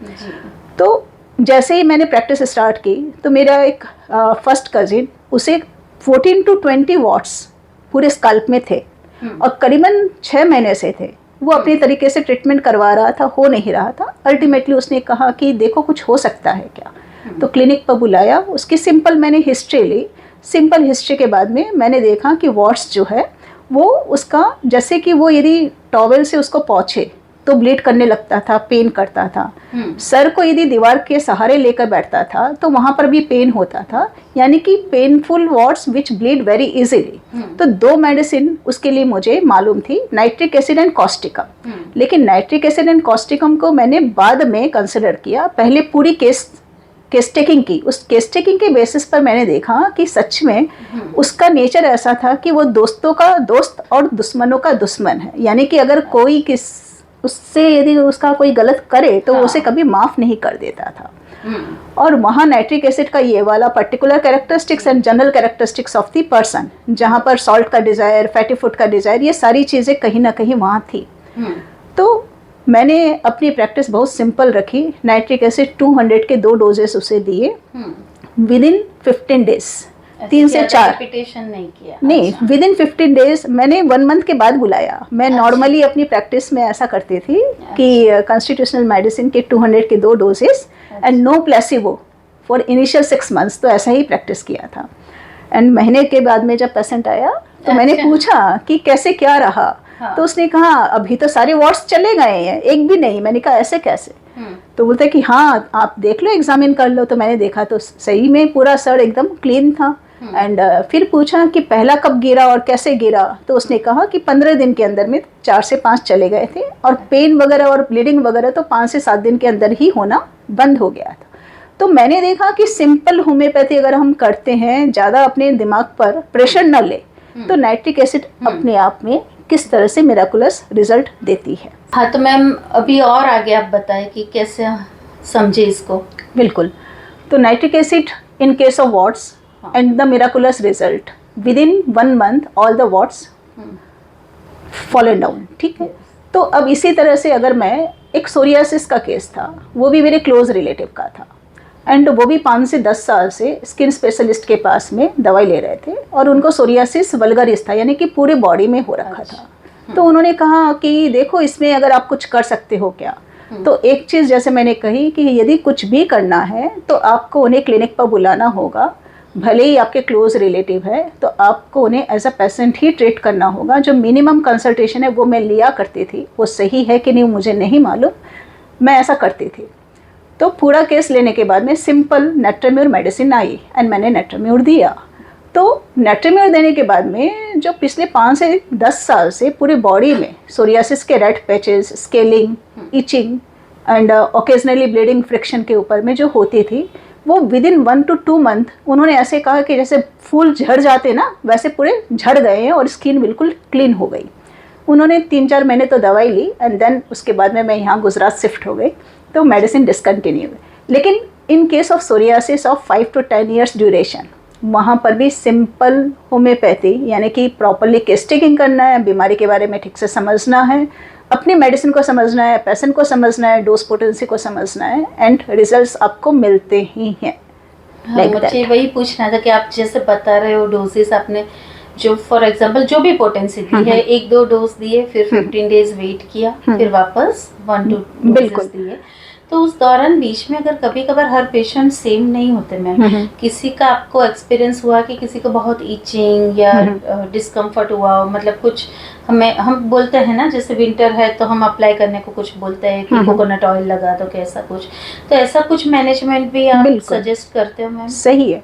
तो जैसे ही मैंने प्रैक्टिस स्टार्ट की तो मेरा एक फर्स्ट कजिन, उसे 14 to 20 वॉट्स पूरे स्कल्प में थे और करीबन 6 महीने से थे। वो अपनी तरीके से ट्रीटमेंट करवा रहा था, हो नहीं रहा था। अल्टीमेटली उसने कहा कि देखो कुछ हो सकता है क्या, तो क्लिनिक पर बुलाया, उसकी सिंपल मैंने हिस्ट्री ली। सिंपल हिस्ट्री के बाद में मैंने देखा कि वॉट्स जो है वो उसका, जैसे कि वो यदि टॉवेल से उसको पोंछे तो ब्लीड करने लगता था, पेन करता था। सर को यदि दीवार के सहारे लेकर बैठता था तो वहाँ पर भी पेन होता था, यानी कि पेनफुल वॉट्स विच ब्लीड वेरी इजीली। तो 2 मेडिसिन उसके लिए मुझे मालूम थी, नाइट्रिक एसिड एंड कॉस्टिकम। लेकिन नाइट्रिक एसिड एंड कॉस्टिकम को मैंने बाद में कंसिडर किया, पहले पूरी केस टेकिंग की। उस केस टेकिंग के बेसिस पर मैंने देखा कि सच में उसका नेचर ऐसा था कि वो दोस्तों का दोस्त और दुश्मनों का दुश्मन है, यानी कि अगर कोई उससे यदि उसका कोई गलत करे तो वो उसे कभी माफ़ नहीं कर देता था। और वहाँ नाइट्रिक एसिड का ये वाला particular characteristics and general characteristics of the person, जहाँ पर सॉल्ट का डिज़ायर, फैटी फूड का डिज़ायर, ये सारी चीज़ें कहीं ना कहीं वहाँ थी। तो मैंने अपनी प्रैक्टिस बहुत सिंपल रखी। नाइट्रिक एसिड 200 के 2 डोजेस उसे दिए विद इन 15 डेज, 3 से 4 रिपीटेशन नहीं किया। नहीं, विद इन 15 डेज। मैंने 1 मंथ के बाद बुलाया। मैं नॉर्मली अपनी प्रैक्टिस में ऐसा करती थी कि कॉन्स्टिट्यूशनल मेडिसिन के 200 के 2 doses and no placebo for initial 6 months. तो ऐसा ही प्रैक्टिस किया था। एंड महीने के बाद में जब पेशेंट आया तो मैंने पूछा कि कैसे क्या रहा। तो उसने कहा अभी तो सारे वॉट्स चले गए हैं, एक भी नहीं। मैंने कहा ऐसे कैसे? तो बोलते कि हाँ आप देख लो, एग्जामिन कर लो। तो मैंने देखा तो सही में पूरा सर एकदम क्लीन था। एंड फिर पूछा कि पहला कब गिरा और कैसे गिरा? तो उसने कहा कि 15 दिन के अंदर में 4 से 5 चले गए थे, और पेन वगैरह और ब्लीडिंग वगैरह तो 5 से 7 दिन के अंदर ही होना बंद हो गया था। तो मैंने देखा कि सिंपल होम्योपैथी अगर हम करते हैं, ज़्यादा अपने दिमाग पर प्रेशर न ले, तो नाइट्रिक एसिड अपने आप में किस तरह से मिराकुलस रिजल्ट देती है। हाँ, तो मैम अभी और आगे आप बताएं कि कैसे समझे इसको। बिल्कुल। तो nitric acid in case of warts and the miraculous result within 1 month all the warts fallen down. ठीक है। तो अब इसी तरह से अगर मैं, एक सोरियासिस का केस था, वो भी मेरे क्लोज रिलेटिव का था, एंड वो भी 5 से 10 साल से स्किन स्पेशलिस्ट के पास में दवाई ले रहे थे, और उनको सोरियासिस वल्गरिस था, यानी कि पूरे बॉडी में हो रखा था। तो उन्होंने कहा कि देखो इसमें अगर आप कुछ कर सकते हो क्या? तो एक चीज़ जैसे मैंने कही कि यदि कुछ भी करना है तो आपको उन्हें क्लिनिक पर बुलाना होगा, भले ही आपके क्लोज रिलेटिव है तो आपको उन्हें एज अ पेशेंट ही ट्रीट करना होगा। जो मिनिमम कंसल्टेशन है वो मैं लिया करती थी, वो सही है कि नहीं मुझे नहीं मालूम, मैं ऐसा करती थी। तो पूरा केस लेने के बाद में सिंपल नेट्रेम्योर मेडिसिन आई एंड मैंने नेट्रेम्योर दिया। तो नेट्रेम्योर देने के बाद में जो पिछले 5 से 10 साल से पूरी बॉडी में सोरियासिस के red patches, scaling, etching and occasionally bleeding friction के ऊपर में जो होती थी, वो विदिन 1 to 2 मंथ उन्होंने ऐसे कहा कि जैसे फूल झड़ जाते ना वैसे पूरे झड़ गए हैं और स्किन बिल्कुल क्लीन हो गई। उन्होंने 3-4 महीने तो दवाई ली एंड देन उसके बाद में मैं यहाँ गुजरात शिफ्ट हो गई, तो मेडिसिन डिसकंटिन्यू। लेकिन इन case of psoriasis of 5 to 10 years duration, वहाँ पर भी सिंपल होम्योपैथी यानी कि प्रॉपरली केस टेकिंग करना है, बीमारी के बारे में ठीक से समझना है, अपनी मेडिसिन को समझना है, पेशेंट को समझना है, डोज पोटेंसी को समझना है एंड रिजल्ट्स आपको मिलते ही हैं। हाँ, मुझे वही पूछना था कि आप जैसे बता रहे हो डोजेस आपने जो फॉर एग्जांपल जो भी पोटेंसी दी है, 1-2 डोज दिए, फिर 15 डेज वेट किया, फिर वापस 1-2 डोजेस दिए, तो उस दौरान बीच में अगर कभी कभार हर पेशेंट सेम नहीं होते मैम, किसी का आपको एक्सपीरियंस हुआ कि किसी को बहुत ईचिंग या डिस्कम्फर्ट हुआ, मतलब कुछ हम बोलते हैं ना जैसे विंटर है तो हम अप्लाई करने को कुछ बोलते हैं कि कोकोनट ऑयल लगा दो, कैसा कुछ, तो ऐसा कुछ मैनेजमेंट भी आप सजेस्ट करते हो मैम? सही है,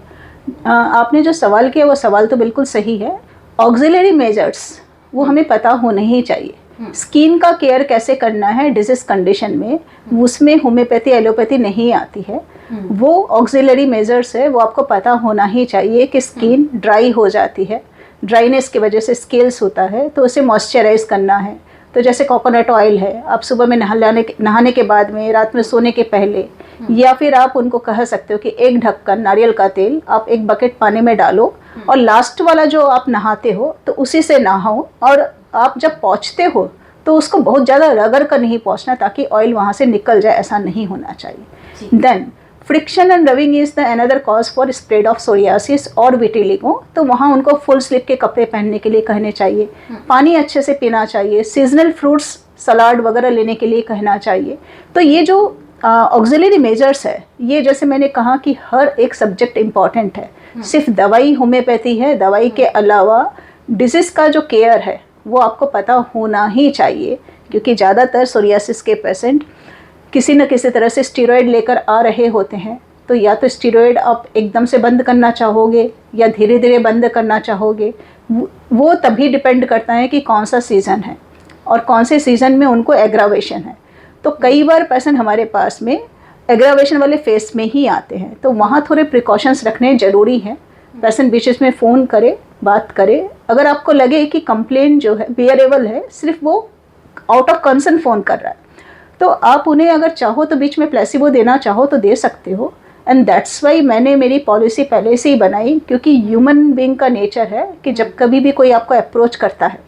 आपने जो सवाल किया वो सवाल तो बिल्कुल सही है। ऑक्सिलरी मेजर्स वो हमें पता होना ही चाहिए। स्किन का केयर कैसे करना है डिजीज कंडीशन में, उसमें होम्योपैथी एलोपैथी नहीं आती है, वो ऑक्सिलरी मेजर्स है, वो आपको पता होना ही चाहिए कि स्किन ड्राई हो जाती है, ड्राइनेस की वजह से स्केल्स होता है, तो उसे मॉइस्चराइज करना है। तो जैसे कोकोनट ऑयल है, आप सुबह में नहाने के बाद में, रात में सोने के पहले, या फिर आप उनको कह सकते हो कि एक ढक्कन नारियल का तेल आप एक बकेट पानी में डालो और लास्ट वाला जो आप नहाते हो तो उसी से नहाओ, और आप जब पोंछते हो तो उसको बहुत ज़्यादा रगड़ कर नहीं पोंछना ताकि ऑयल वहाँ से निकल जाए, ऐसा नहीं होना चाहिए। Then friction and rubbing is the another cause for spread of psoriasis और विटिलिगो, तो वहाँ उनको फुल स्लीव के कपड़े पहनने के लिए कहने चाहिए, पानी अच्छे से पीना चाहिए, सीजनल फ्रूट्स सलाद वगैरह लेने के लिए कहना चाहिए। तो ये जो ऑक्सिलरी मेजर्स है, ये जैसे मैंने कहा कि हर एक सब्जेक्ट इम्पॉर्टेंट है, सिर्फ दवाई होम्योपैथी है, दवाई के अलावा डिजीज़ का जो केयर है वो आपको पता होना ही चाहिए, क्योंकि ज़्यादातर सोरियासिस के पेशेंट किसी न किसी तरह से स्टीरॉयड लेकर आ रहे होते हैं। तो या तो स्टीरॉयड आप एकदम से बंद करना चाहोगे या धीरे धीरे बंद करना चाहोगे, वो तभी डिपेंड करता है कि कौन सा सीज़न है और कौन से सीज़न में उनको एग्रावेशन है। तो कई बार पेशेंट हमारे पास में एग्रावेशन वाले फेस में ही आते हैं, तो वहाँ थोड़े प्रिकॉशंस रखने ज़रूरी हैं। पेशेंट बीच में फ़ोन करे, बात करे, अगर आपको लगे कि कंप्लेंट जो है बियरेबल है, सिर्फ वो आउट ऑफ कंसर्न फ़ोन कर रहा है, तो आप उन्हें अगर चाहो तो बीच में प्लेसिबो देना चाहो तो दे सकते हो। एंड दैट्स वाई मैंने मेरी पॉलिसी पहले से ही बनाई, क्योंकि ह्यूमन बीइंग का नेचर है कि जब कभी भी कोई आपको अप्रोच करता है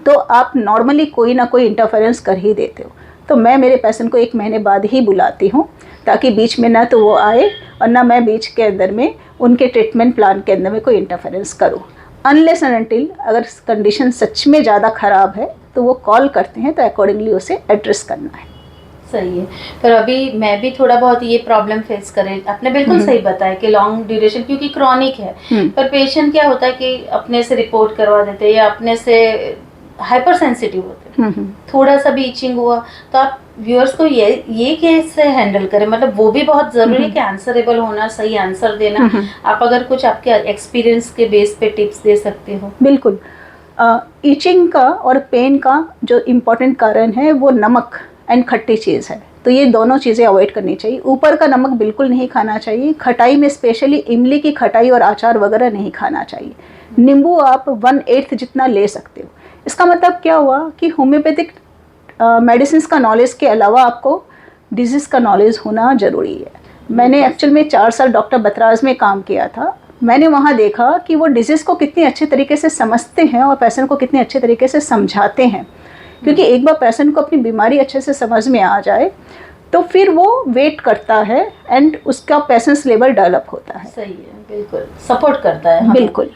तो आप नॉर्मली कोई ना कोई इंटरफेरेंस कर ही देते हो। तो मैं मेरे पेशेंट को 1 महीने बाद ही बुलाती हूँ, ताकि बीच में ना तो वो आए और ना मैं बीच के अंदर में उनके ट्रीटमेंट प्लान के अंदर में कोई इंटरफेरेंस करूँ। अनलेस एंड अनटिल अगर कंडीशन सच में ज़्यादा ख़राब है तो वो कॉल करते हैं, तो अकॉर्डिंगली उसे एड्रेस करना है। सही है, पर अभी मैं भी थोड़ा बहुत ये प्रॉब्लम फेस करे, आपने बिल्कुल सही बताया कि लॉन्ग ड्यूरेशन क्योंकि क्रॉनिक है, पर पेशेंट क्या होता है कि अपने से रिपोर्ट करवा देते हैं या अपने से हाइपर सेंसिटिव होते हैं, थोड़ा सा भी इचिंग हुआ तो आप व्यूअर्स को ये कैसे हैंडल करें, मतलब वो भी बहुत ज़रूरी है कि आंसरेबल होना, सही आंसर देना। आप अगर कुछ आपके एक्सपीरियंस के बेस पे टिप्स दे सकते हो? बिल्कुल, इचिंग का और पेन का जो इम्पोर्टेंट कारण है वो नमक एंड खट्टी चीज़ है, तो ये दोनों चीज़ें अवॉइड करनी चाहिए। ऊपर का नमक बिल्कुल नहीं खाना चाहिए, खटाई में स्पेशली इमली की खटाई और अचार वगैरह नहीं खाना चाहिए। नींबू आप 1/8 जितना ले सकते हो। इसका मतलब क्या हुआ कि होम्योपैथिक मेडिसिन का नॉलेज के अलावा आपको डिजीज़ का नॉलेज होना ज़रूरी है। मैंने एक्चुअल में 4 साल डॉक्टर बतराज में काम किया था। मैंने वहाँ देखा कि वो डिजीज़ को कितने अच्छे तरीके से समझते हैं और पेशेंट को कितने अच्छे तरीके से समझाते हैं, क्योंकि एक बार पेशेंट को अपनी बीमारी अच्छे से समझ में आ जाए तो फिर वो वेट करता है एंड उसका पेशेंस लेवल डेवलप होता है। सही है, बिल्कुल सपोर्ट करता है। बिल्कुल,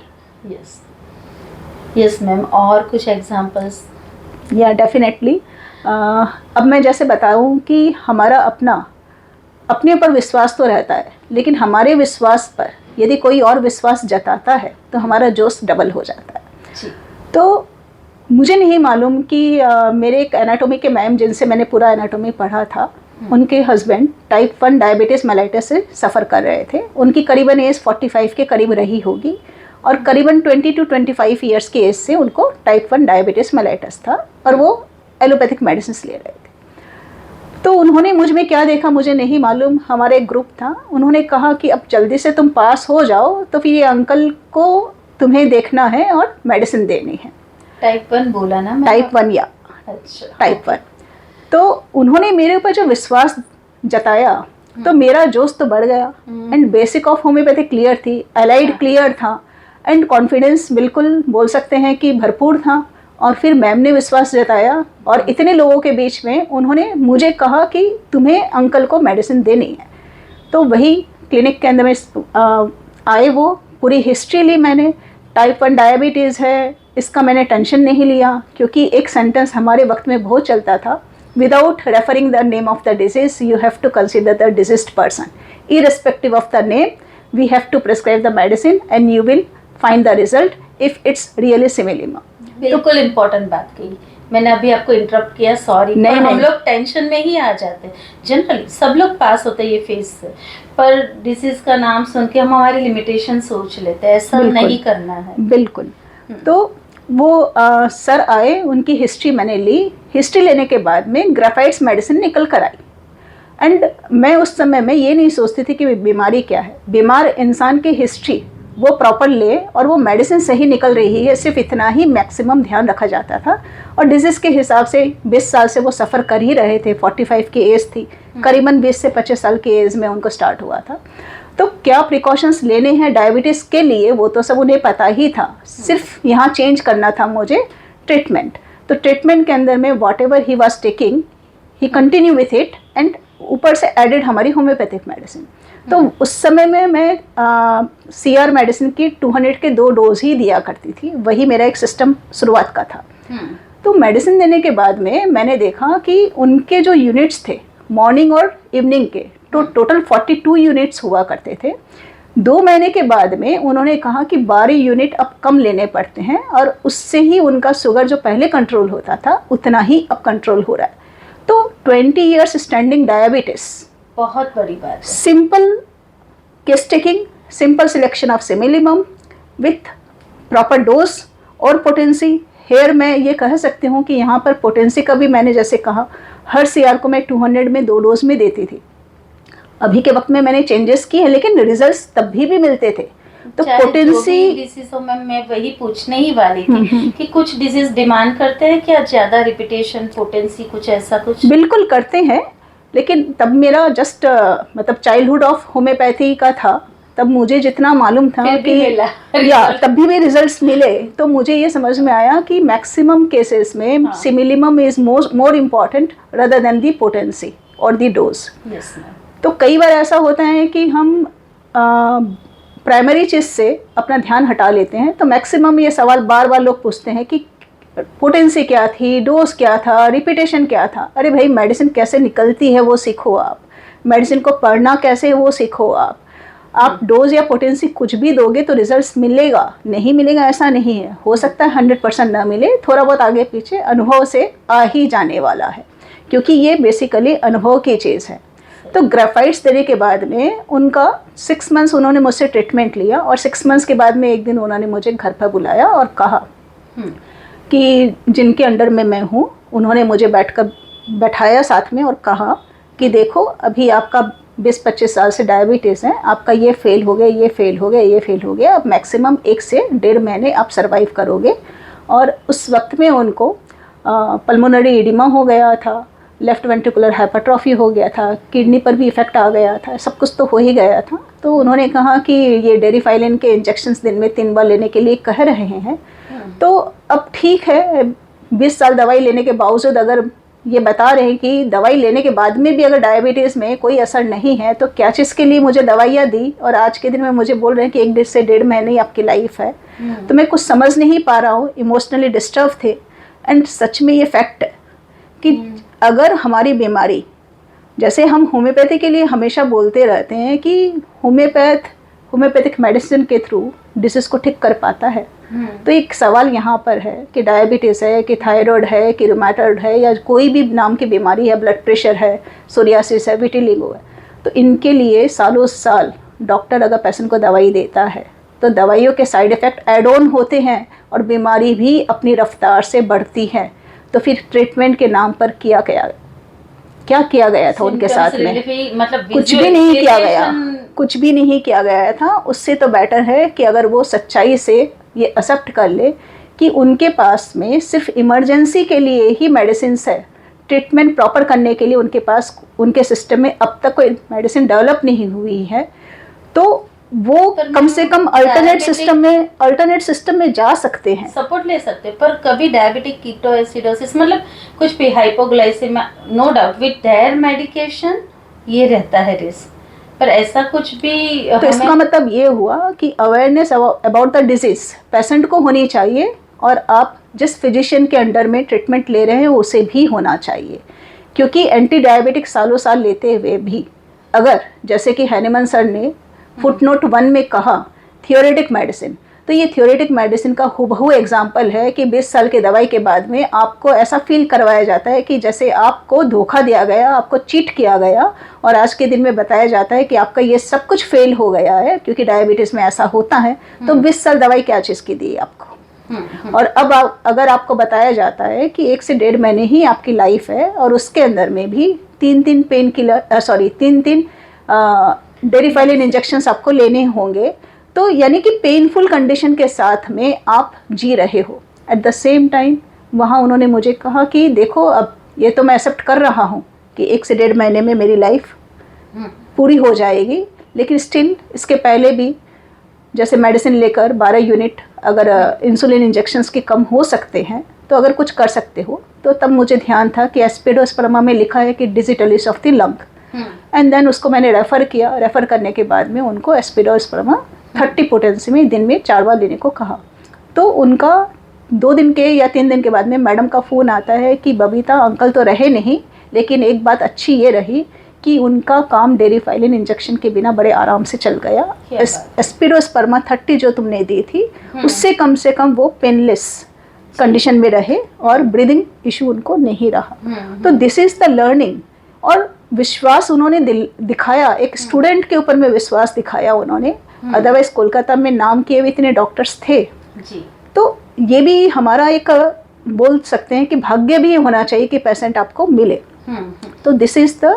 यस यस मैम, और कुछ एग्जांपल्स? या डेफिनेटली। अब मैं जैसे बताऊं कि हमारा अपने ऊपर विश्वास तो रहता है, लेकिन हमारे विश्वास पर यदि कोई और विश्वास जताता है तो हमारा जोश डबल हो जाता है। जी। तो मुझे नहीं मालूम कि मेरे एक एनाटॉमी के मैम जिनसे मैंने पूरा एनाटॉमी पढ़ा था, उनके हस्बैंड टाइप 1 डायबिटीज़ मेलाइटिस से सफ़र कर रहे थे। उनकी करीबन एज 45 के करीब रही होगी और करीबन 20 to 25 ईयर्स की एज से उनको टाइप 1 डायबिटीज़ मेलाइटिस था और वो एलोपैथिक मेडिसिन ले रहे थे। तो उन्होंने मुझ में क्या देखा मुझे नहीं मालूम, हमारे एक ग्रुप था, उन्होंने कहा कि अब जल्दी से तुम पास हो जाओ तो फिर ये अंकल को तुम्हें देखना है और मेडिसिन देनी है। टाइप 1 बोला ना? टाइप 1 या अच्छा, टाइप 1। तो उन्होंने मेरे ऊपर जो विश्वास जताया तो मेरा जोश तो बढ़ गया। And basic of homeopathy clear थी, एलाइड क्लियर था एंड कॉन्फिडेंस बिल्कुल बोल सकते हैं कि भरपूर था। और फिर मैम ने विश्वास जताया और इतने लोगों के बीच में उन्होंने मुझे कहा कि तुम्हें अंकल को मेडिसिन देनी है। तो वही क्लिनिक के अंदर में आए, वो पूरी हिस्ट्री ली मैंने। टाइप 1 डायबिटीज़ है, इसका मैंने टेंशन नहीं लिया क्योंकि एक सेंटेंस हमारे वक्त में बहुत चलता था, without referring the name of the disease you have to consider the diseased person, irrespective of the name we have to prescribe the medicine and you will find the result if it's really similima. बिल्कुल important बात कही। मैंने अभी आपको interrupt किया, sorry. नहीं, हम लोग टेंशन में ही आ जाते हैं। जनरली सब लोग पास होते हैं ये फेज से, पर डिसीज का नाम सुन के हम हमारी लिमिटेशन सोच लेते हैं। ऐसा नहीं करना है। बिल्कुल। तो वो सर आए, उनकी हिस्ट्री मैंने ली। हिस्ट्री लेने के बाद में ग्राफाइट्स मेडिसिन निकल कर आई। एंड मैं उस समय में ये नहीं सोचती थी कि बीमारी क्या है, बीमार इंसान की हिस्ट्री वो प्रॉपर ले और वो मेडिसिन सही निकल रही है, सिर्फ इतना ही मैक्सिमम ध्यान रखा जाता था। और डिजीज़ के हिसाब से 20 साल से वो सफ़र कर ही रहे थे, 45 की एज थी, करीबन 20 से 25 साल की एज में उनको स्टार्ट हुआ था। तो क्या प्रिकॉशंस लेने हैं डायबिटीज़ के लिए वो तो सब उन्हें पता ही था, सिर्फ यहाँ चेंज करना था मुझे ट्रीटमेंट। तो ट्रीटमेंट के अंदर में what ever he was taking he continue with it and ऊपर से एडेड हमारी होम्योपैथिक मेडिसिन। तो उस समय में मैं CR मेडिसिन की 200 के 2 डोज ही दिया करती थी, वही मेरा एक सिस्टम शुरुआत का था। तो मेडिसिन देने के बाद में मैंने देखा कि उनके जो यूनिट्स थे मॉर्निंग और इवनिंग के, तो टोटल 42 यूनिट्स हुआ करते थे। 2 महीने के बाद में उन्होंने कहा कि 12 यूनिट अब कम लेने पड़ते हैं और उससे ही उनका शुगर जो पहले कंट्रोल होता था उतना ही अब कंट्रोल हो रहा है। तो 20 ईयर्स स्टैंडिंग डायबिटीज़ बहुत बड़ी बात है। Simple case taking, simple selection of similimum with proper dose और पोटेंसी। हेयर मैं ये कह सकती हूँ कि यहाँ पर पोटेंसी का भी मैंने जैसे कहा, हर CR को मैं 200 में 2 डोज में देती थी। अभी के वक्त में मैंने चेंजेस किए हैं लेकिन रिजल्ट्स तब भी मिलते थे। तो पोटेंसी डिजीजों में मैं वही पूछने ही वाली थी कि कुछ डिजीज डिमांड करते हैं क्या ज़्यादा रिपीटेशन, पोटेंसी, कुछ ऐसा कुछ? बिल्कुल करते हैं, लेकिन तब मेरा जस्ट मतलब चाइल्डहुड ऑफ होम्योपैथी का था, तब मुझे जितना मालूम था कि या तब भी रिजल्ट्स मिले। तो मुझे ये समझ में आया कि मैक्सिमम केसेस में similimum is more important rather than the potency और दी डोज। तो कई बार ऐसा होता है कि हम प्राइमरी चीज़ से अपना ध्यान हटा लेते हैं। तो मैक्सिमम ये सवाल बार बार लोग पूछते हैं कि पोटेंसी क्या थी, डोज क्या था, रिपीटेशन क्या था। अरे भाई, मेडिसिन कैसे निकलती है वो सीखो आप, मेडिसिन को पढ़ना कैसे है वो सीखो आप डोज या पोटेंसी कुछ भी दोगे तो रिजल्ट्स मिलेगा, नहीं मिलेगा ऐसा नहीं है। हो सकता है 100% ना मिले, थोड़ा बहुत आगे पीछे अनुभव से आ ही जाने वाला है, क्योंकि ये बेसिकली अनुभव की चीज़ है। तो ग्राफाइट्स देने के बाद में उनका 6 मंथ्स उन्होंने मुझसे ट्रीटमेंट लिया और 6 मंथ्स के बाद में एक दिन उन्होंने मुझे घर पर बुलाया और कहा कि जिनके अंडर में मैं हूँ, उन्होंने मुझे बैठाया साथ में और कहा कि देखो अभी आपका 20-25 साल से डायबिटीज़ है, आपका ये फेल हो गया, ये फेल हो गया, ये फेल हो गया, अब मैक्सिमम 1 से 1.5 महीने आप सर्वाइव करोगे। और उस वक्त में उनको पल्मोनरी एडिमा हो गया था, लेफ्ट वेंट्रिकुलर हाइपरट्रॉफी हो गया था, किडनी पर भी इफेक्ट आ गया था, सब कुछ तो हो ही गया था। तो उन्होंने कहा कि ये डेरिफाइलिन के इंजेक्शंस दिन में 3 बार लेने के लिए कह रहे हैं। तो अब ठीक है, 20 साल दवाई लेने के बावजूद अगर ये बता रहे हैं कि दवाई लेने के बाद में भी अगर डायबिटीज़ में कोई असर नहीं है, तो क्या चीज़ के लिए मुझे दवाइयाँ दी और आज के दिन में मुझे बोल रहे हैं कि 1 से 1.5 महीने आपकी लाइफ है। तो मैं कुछ समझ नहीं पा रहा हूँ, इमोशनली डिस्टर्ब थे। एंड सच में ये फैक्ट है कि अगर हमारी बीमारी, जैसे हम होम्योपैथी के लिए हमेशा बोलते रहते हैं कि होम्योपैथिक मेडिसिन के थ्रू डिसीज़ को ठीक कर पाता है। तो एक सवाल यहाँ पर है कि डायबिटीज़ है कि थायराइड है कि रूमेटॉइड है या कोई भी नाम की बीमारी है, ब्लड प्रेशर है, सोरियासिस है, विटिलिगो है, तो इनके लिए सालों साल डॉक्टर अगर पेशेंट को दवाई देता है तो दवाइयों के साइड इफ़ेक्ट एड ऑन होते हैं और बीमारी भी अपनी रफ्तार से बढ़ती है। तो फिर ट्रीटमेंट के नाम पर क्या किया गया था उनके साथ में? मतलब कुछ भी नहीं किया गया, कुछ भी नहीं किया गया था। उससे तो बेटर है कि अगर वो सच्चाई से ये एक्सेप्ट कर ले कि उनके पास में सिर्फ इमरजेंसी के लिए ही मेडिसिन है, ट्रीटमेंट प्रॉपर करने के लिए उनके पास उनके सिस्टम में अब तक कोई मेडिसिन डेवलप नहीं हुई है, तो वो कम से कम अल्टरनेट सिस्टम में जा सकते हैं, सपोर्ट ले सकते हैं। पर कभी डायबिटिक कीटोएसिडोसिस मतलब कुछ भी hypoglycaemia, no doubt with their medication ये रहता है रिस्क, पर ऐसा कुछ भी तो इसका मतलब ये हुआ कि awareness about the disease patient को होनी चाहिए और आप जिस फिजिशियन के अंडर में ट्रीटमेंट ले रहे हैं उसे भी होना चाहिए। क्योंकि एंटी डायबिटिक सालों साल लेते हुए भी अगर जैसे कि हैनिमन सर ने फुटनोट 1 में कहा थियोरेटिक मेडिसिन, तो ये थियोरेटिक मेडिसिन का हूबहू एग्जाम्पल है कि 20 साल की दवाई के बाद में आपको ऐसा फील करवाया जाता है कि जैसे आपको धोखा दिया गया, आपको चीट किया गया, और आज के दिन में बताया जाता है कि आपका ये सब कुछ फेल हो गया है क्योंकि डायबिटीज़ में ऐसा होता है। तो 20 साल दवाई क्या चीज़ की दी आपको। और अब अगर आपको बताया जाता है कि 1 से 1.5 महीने ही आपकी लाइफ है और उसके अंदर में भी 3 पेन किलर 3 डेरिफाइलिन इंजेक्शंस आपको लेने होंगे, तो यानी कि पेनफुल कंडीशन के साथ में आप जी रहे हो। एट द सेम टाइम वहाँ उन्होंने मुझे कहा कि देखो अब ये तो मैं एक्सेप्ट कर रहा हूँ कि 1 से 1.5 महीने में मेरी लाइफ पूरी हो जाएगी, लेकिन स्टिल इसके पहले भी जैसे मेडिसिन लेकर 12 यूनिट अगर इंसुलिन इंजेक्शंस के कम हो सकते हैं तो अगर कुछ कर सकते हो। तो तब मुझे ध्यान था कि एस्पिडोस्पर्मा में लिखा है कि digitalis of the lung, and then उसको मैंने रेफ़र किया। रेफ़र करने के बाद में उनको एस्पिडोस्पर्मा 30 पोटेंसी में दिन में 4 बार लेने को कहा। तो उनका 2 दिन के या 3 दिन के बाद में मैडम का फ़ोन आता है कि बबीता अंकल तो रहे नहीं, लेकिन एक बात अच्छी ये रही कि उनका काम डेरिफाइलिन इंजेक्शन के बिना बड़े आराम से चल गया। एस्पिडोस्पर्मा 30 जो तुमने दी थी उससे कम से कम वो पेनलेस कंडीशन में रहे और ब्रीदिंग इशू उनको नहीं रहा। तो दिस इज़ द लर्निंग। और विश्वास उन्होंने दिखाया, एक स्टूडेंट के ऊपर में विश्वास दिखाया उन्होंने। अदरवाइज कोलकाता में नाम किए हुए इतने डॉक्टर्स थे जी। तो ये भी हमारा एक बोल सकते हैं कि भाग्य भी होना चाहिए कि पेशेंट आपको मिले। तो दिस इज द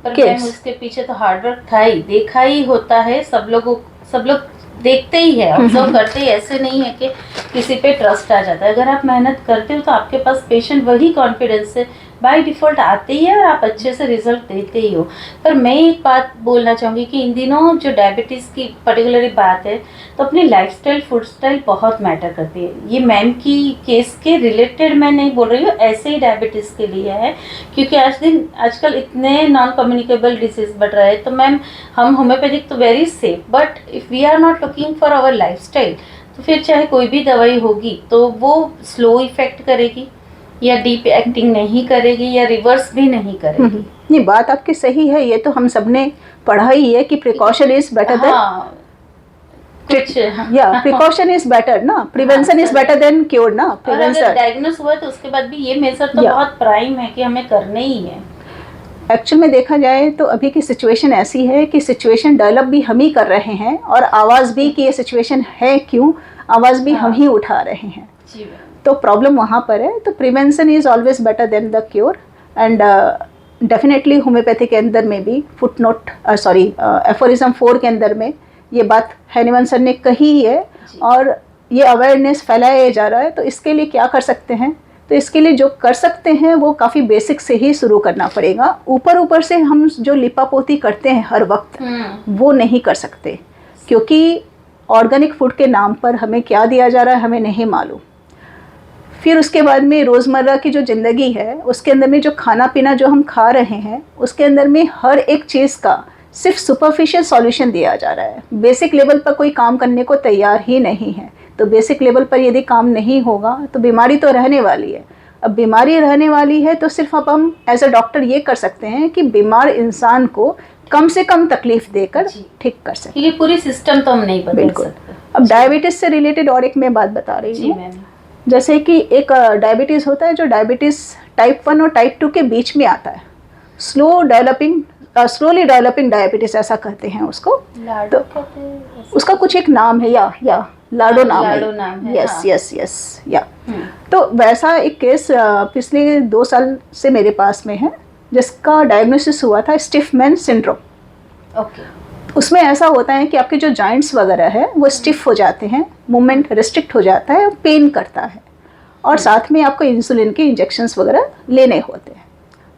केस। उसके पीछे तो हार्डवर्क था ही, देखा ही होता है, सब लोग देखते ही है, ऑब्जर्व करते ही। ऐसे नहीं है कि किसी पे ट्रस्ट आ जाता है। अगर आप मेहनत करते हो तो आपके पास पेशेंट वही कॉन्फिडेंस से बाय डिफ़ॉल्ट आते ही है और आप अच्छे से रिजल्ट देते ही हो। पर मैं एक बात बोलना चाहूँगी कि इन दिनों जो डायबिटीज़ की पर्टिकुलरली बात है तो अपनी लाइफस्टाइल, फूड स्टाइल बहुत मैटर करती है। ये मैम की केस के रिलेटेड मैं नहीं बोल रही हूँ, ऐसे ही डायबिटीज़ के लिए है, क्योंकि आजकल इतने नॉन कम्युनिकेबल डिजीज़ बढ़ रहा है। तो मैम हम होम्योपैथिक तो very safe, but if we are not looking for our lifestyle तो फिर चाहे कोई भी दवाई होगी तो वो स्लो इफेक्ट करेगी या डीप एक्टिंग नहीं करेगी या रिवर्स भी नहीं करेगी। नहीं, बात आपकी सही है। ये तो हम सबने पढ़ा ही है कि precaution is better than precaution is better ना, prevention is better than cure ना। प्रिवेंशन डायग्नोस हुआ तो उसके बाद भी ये मेजर तो बहुत प्राइम है कि हमें करने ही है। एक्चुअल में देखा जाए तो अभी की सिचुएशन ऐसी है कि सिचुएशन डेवलप भी हम ही कर रहे हैं और आवाज़ भी कि ये सिचुएशन है क्यों, आवाज़ भी हम ही उठा रहे हैं। तो प्रॉब्लम वहाँ पर है। तो prevention is always better than the cure. And definitely homeopathy के अंदर में भी फुटनोट एफोरिज्म 4 के अंदर में ये बात हैनिमन सर ने कही है और ये अवेयरनेस फैलाया जा रहा है। तो इसके लिए क्या कर सकते हैं? तो इसके लिए जो कर सकते हैं वो काफ़ी बेसिक से ही शुरू करना पड़ेगा। ऊपर से हम जो लिपापोती करते हैं हर वक्त वो नहीं कर सकते, क्योंकि ऑर्गेनिक फूड के नाम पर हमें क्या दिया जा रहा है हमें नहीं मालूम। फिर उसके बाद में रोज़मर्रा की जो ज़िंदगी है उसके अंदर में जो खाना पीना जो हम खा रहे हैं उसके अंदर में हर एक चीज़ का सिर्फ सुपरफिशियल सॉल्यूशन दिया जा रहा है। बेसिक लेवल पर कोई काम करने को तैयार ही नहीं है। तो बेसिक लेवल पर यदि काम नहीं होगा तो बीमारी तो रहने वाली है। अब बीमारी रहने वाली है तो सिर्फ अब हम एज अ डॉक्टर ये कर सकते हैं कि बीमार इंसान को कम से कम तकलीफ देकर जी। ठीक कर सकें। क्योंकि पूरी सिस्टम तो हम नहीं बदल बिल्कुल। सकते। अब डायबिटीज़ से रिलेटेड और एक मैं बात बता रही जी हूँ। मैम। जैसे कि एक डायबिटीज़ होता है जो डायबिटीज़ टाइप 1 और टाइप 2 के बीच में आता है, स्लोली डेवलपिंग डायबिटीज़ ऐसा कहते हैं उसको। लाडो कहते हैं ऐसे? उसका कुछ एक नाम है, या लाडो हाँ, नाम लाडो है। नाम है, यस हाँ। यस यस या। हम्म, तो वैसा एक केस पिछले 2 साल से मेरे पास में है, जिसका डायग्नोसिस हुआ था स्टिफमैन सिंड्रोम। ओके। उसमें ऐसा होता है कि आपके जो जॉइंट्स वगैरह है वो स्टिफ हो जाते हैं, मूवमेंट रिस्ट्रिक्ट हो जाता है, पेन करता है, और साथ में आपको इंसुलिन के इंजेक्शंस वगैरह लेने होते हैं।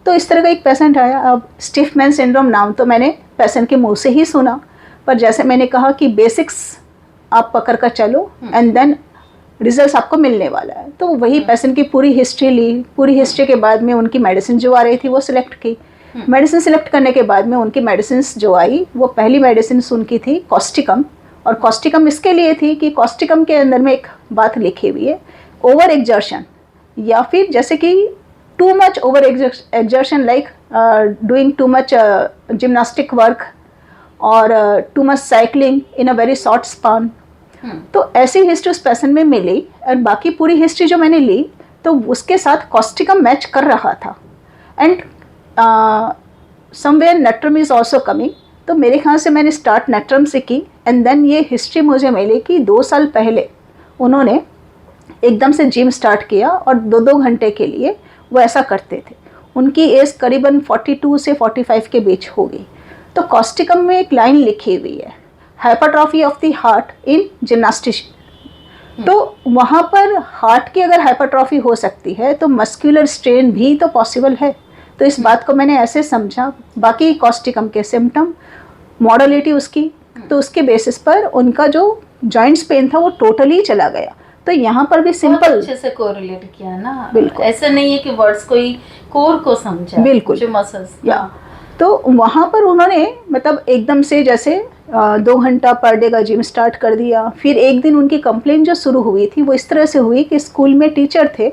तो इस तरह का एक पेशेंट आया। अब स्टिफमैन सिंड्रोम नाम तो मैंने पेशेंट के मुंह से ही सुना, पर जैसे मैंने कहा कि बेसिक्स आप पकड़ कर चलो एंड देन रिजल्ट्स आपको मिलने वाला है। तो वही पेशेंट की पूरी हिस्ट्री ली। पूरी हिस्ट्री के बाद में उनकी मेडिसिन जो आ रही थी वो सिलेक्ट की। मेडिसिन सिलेक्ट करने के बाद में उनकी मेडिसिन जो आई, वो पहली मेडिसिन उनकी थी कॉस्टिकम। और कॉस्टिकम इसके लिए थी कि कॉस्टिकम के अंदर में एक बात लिखी हुई है, ओवर एग्जर्शन, या फिर जैसे कि too much over exertion, like doing too much gymnastic work और too much cycling in a very short span. तो ऐसी हिस्ट्री उस पेशेंट में मिली, और बाकी पूरी हिस्ट्री जो मैंने ली तो उसके साथ कॉस्टिकम मैच कर रहा था। And somewhere natrum is also coming. तो मेरे ख्याल से मैंने स्टार्ट नट्रम से की, एंड देन ये हिस्ट्री मुझे मिली कि 2 साल पहले उन्होंने एकदम से जिम स्टार्ट किया, और 2-2 घंटे के लिए वो ऐसा करते थे। उनकी एज करीबन 42 से 45 के बीच हो गई। तो कॉस्टिकम में एक लाइन लिखी हुई है, hypertrophy of the heart in gymnastics. तो वहाँ पर हार्ट की अगर हाइपरट्रॉफी हो सकती है तो मस्कुलर स्ट्रेन भी तो पॉसिबल है। तो इस बात को मैंने ऐसे समझा। बाकी कॉस्टिकम के सिम्टम, मॉडलिटी उसकी, तो उसके बेसिस पर उनका जो जॉइंट्स पेन था वो टोटली चला गया। तो यहाँ पर भी सिंपल अच्छे से कोरिलेट किया ना। बिल्कुल। ऐसा नहीं है कि वर्ड्स को ही कोर को समझा। बिल्कुल। जो मसल्स। या तो वहाँ पर उन्होंने मतलब एकदम से जैसे 2 घंटा पर डे का जिम स्टार्ट कर दिया। फिर एक दिन उनकी कंप्लेन जो शुरू हुई थी वो इस तरह से हुई कि स्कूल में टीचर थे,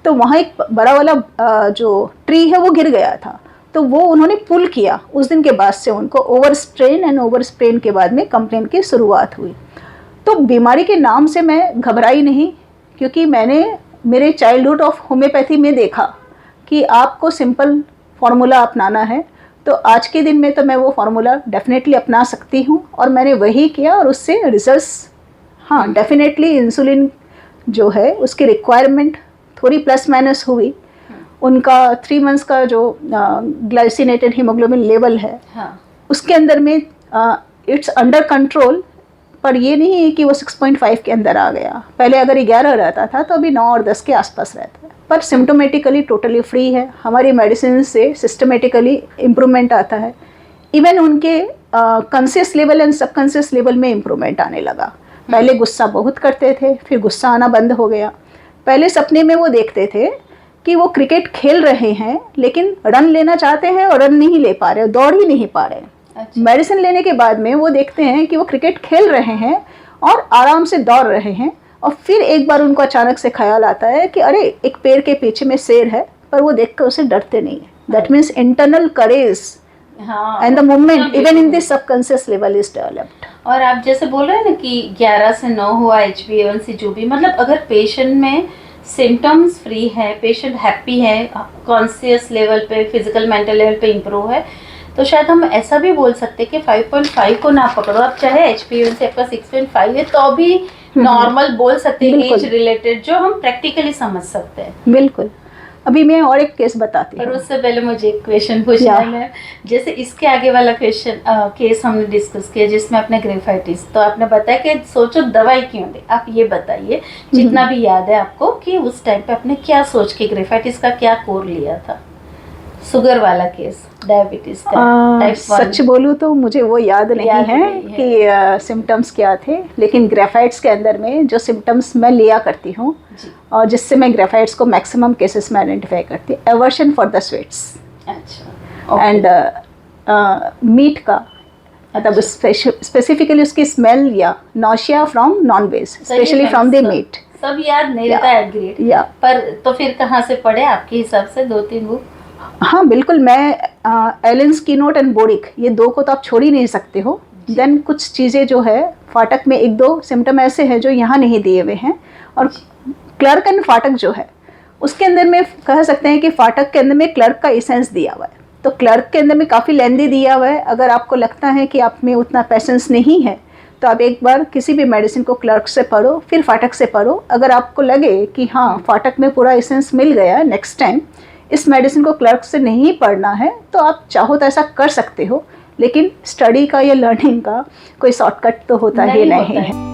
तो वहाँ एक बड़ा वाला जो ट्री है वो गिर गया था, तो वो उन्होंने पुल किया। उस दिन के बाद से उनको over strain and over sprain के बाद में कंप्लेन की शुरुआत हुई। तो बीमारी के नाम से मैं घबराई नहीं, क्योंकि मैंने मेरे चाइल्डहुड ऑफ होम्योपैथी में देखा कि आपको सिंपल फार्मूला अपनाना है। तो आज के दिन में तो मैं वो फार्मूला डेफिनेटली अपना सकती हूँ, और मैंने वही किया, और उससे रिजल्ट्स, हाँ डेफिनेटली इंसुलिन जो है उसकी रिक्वायरमेंट थोड़ी प्लस माइनस हुई। उनका 3 मंथ्स का जो ग्लाइसिनेटेड हीमोग्लोबिन लेवल है, हाँ। उसके अंदर में इट्स अंडर कंट्रोल, पर ये नहीं है कि वो 6.5 के अंदर आ गया। पहले अगर 11 रहता था तो अभी 9 और 10 के आसपास रहता है, पर सिम्टोमेटिकली टोटली फ्री है। हमारी मेडिसिन से सिस्टमेटिकली इम्प्रूवमेंट आता है। इवन उनके conscious level and subconscious level में इम्प्रूवमेंट आने लगा। पहले गुस्सा बहुत करते थे, फिर गुस्सा आना बंद हो गया। पहले सपने में वो देखते थे कि वो क्रिकेट खेल रहे हैं, लेकिन रन लेना चाहते हैं और रन नहीं ले पा रहे, दौड़ ही नहीं पा रहे। अच्छा। मेडिसिन लेने के बाद में वो देखते हैं कि वो क्रिकेट खेल रहे हैं और आराम से दौड़ रहे हैं, और फिर एक बार उनको अचानक से ख्याल आता है कि अरे एक पेड़ के पीछे में शेर है, पर वो देखकर उसे डरते नहीं है। That means internal courage and the movement even in the subconscious level is developed. और आप जैसे बोल रहे हैं ना कि 11 से 9 हुआ HbA1c जो भी, मतलब अगर पेशेंट में सिम्टम्स फ्री है, पेशेंट हैप्पी है, कॉन्शियस लेवल पे, फिजिकल मेंटल लेवल पे इम्प्रूव है, तो शायद हम ऐसा भी बोल सकते हैं कि 5.5 को ना पकड़ो आप, चाहे HbA1c आपका 6.5 है तो भी नॉर्मल बोल सकते हैं, एज रिलेटेड, जो हम प्रैक्टिकली समझ सकते हैं। बिल्कुल। अभी मैं और एक केस बताती पर हूँ। उससे पहले मुझे एक क्वेश्चन पूछना है मैम। जैसे इसके आगे वाला क्वेश्चन केस हमने डिस्कस किया जिसमें आपने ग्रेफाइटिस, तो आपने बताया कि सोचो दवाई क्यों दे। आप ये बताइए जितना भी याद है आपको कि उस टाइम पे आपने क्या सोच के ग्रेफाइटिस का क्या कोर लिया था। शुगर वाला केस, डायबिटीज का टाइप 1। सच बोलूँ तो मुझे वो याद नहीं है कि सिम्टम्स क्या थे, लेकिन ग्रेफाइट्स के अंदर में जो सिम्टम्स मैं लिया करती हूँ और जिससे मैं ग्रेफाइट्स को मैक्सिमम केसेस में आइडेंटिफाई करती हूँ, aversion for the sweets and meat का, मतलब स्पेसिफिकली उसकी स्मेल या nausea from non veg, specially from the meat. सब याद नहीं रहता है ग्रेड, पर तो फिर कहाँ से पढ़े आपके हिसाब से 2-3 बुक? हाँ बिल्कुल, मैं एलेंस कीनोट एंड बोरिक ये दो को तो आप छोड़ ही नहीं सकते हो। देन कुछ चीज़ें जो है फाटक में, एक दो सिम्टम ऐसे हैं जो यहाँ नहीं दिए हुए हैं। और क्लर्क एंड फाटक जो है उसके अंदर में कह सकते हैं कि फाटक के अंदर में क्लर्क का एसेंस दिया हुआ है, तो क्लर्क के अंदर में काफ़ी लेंदी दिया हुआ है। अगर आपको लगता है कि आप में उतना पेशेंस नहीं है तो आप एक बार किसी भी मेडिसिन को क्लर्क से पढ़ो, फिर फाटक से पढ़ो। अगर आपको लगे कि हाँ फाटक में पूरा एसेंस मिल गया, नेक्स्ट टाइम इस मेडिसिन को क्लर्क से नहीं पढ़ना है, तो आप चाहो तो ऐसा कर सकते हो। लेकिन स्टडी का या लर्निंग का कोई शॉर्टकट तो होता ही नहीं है।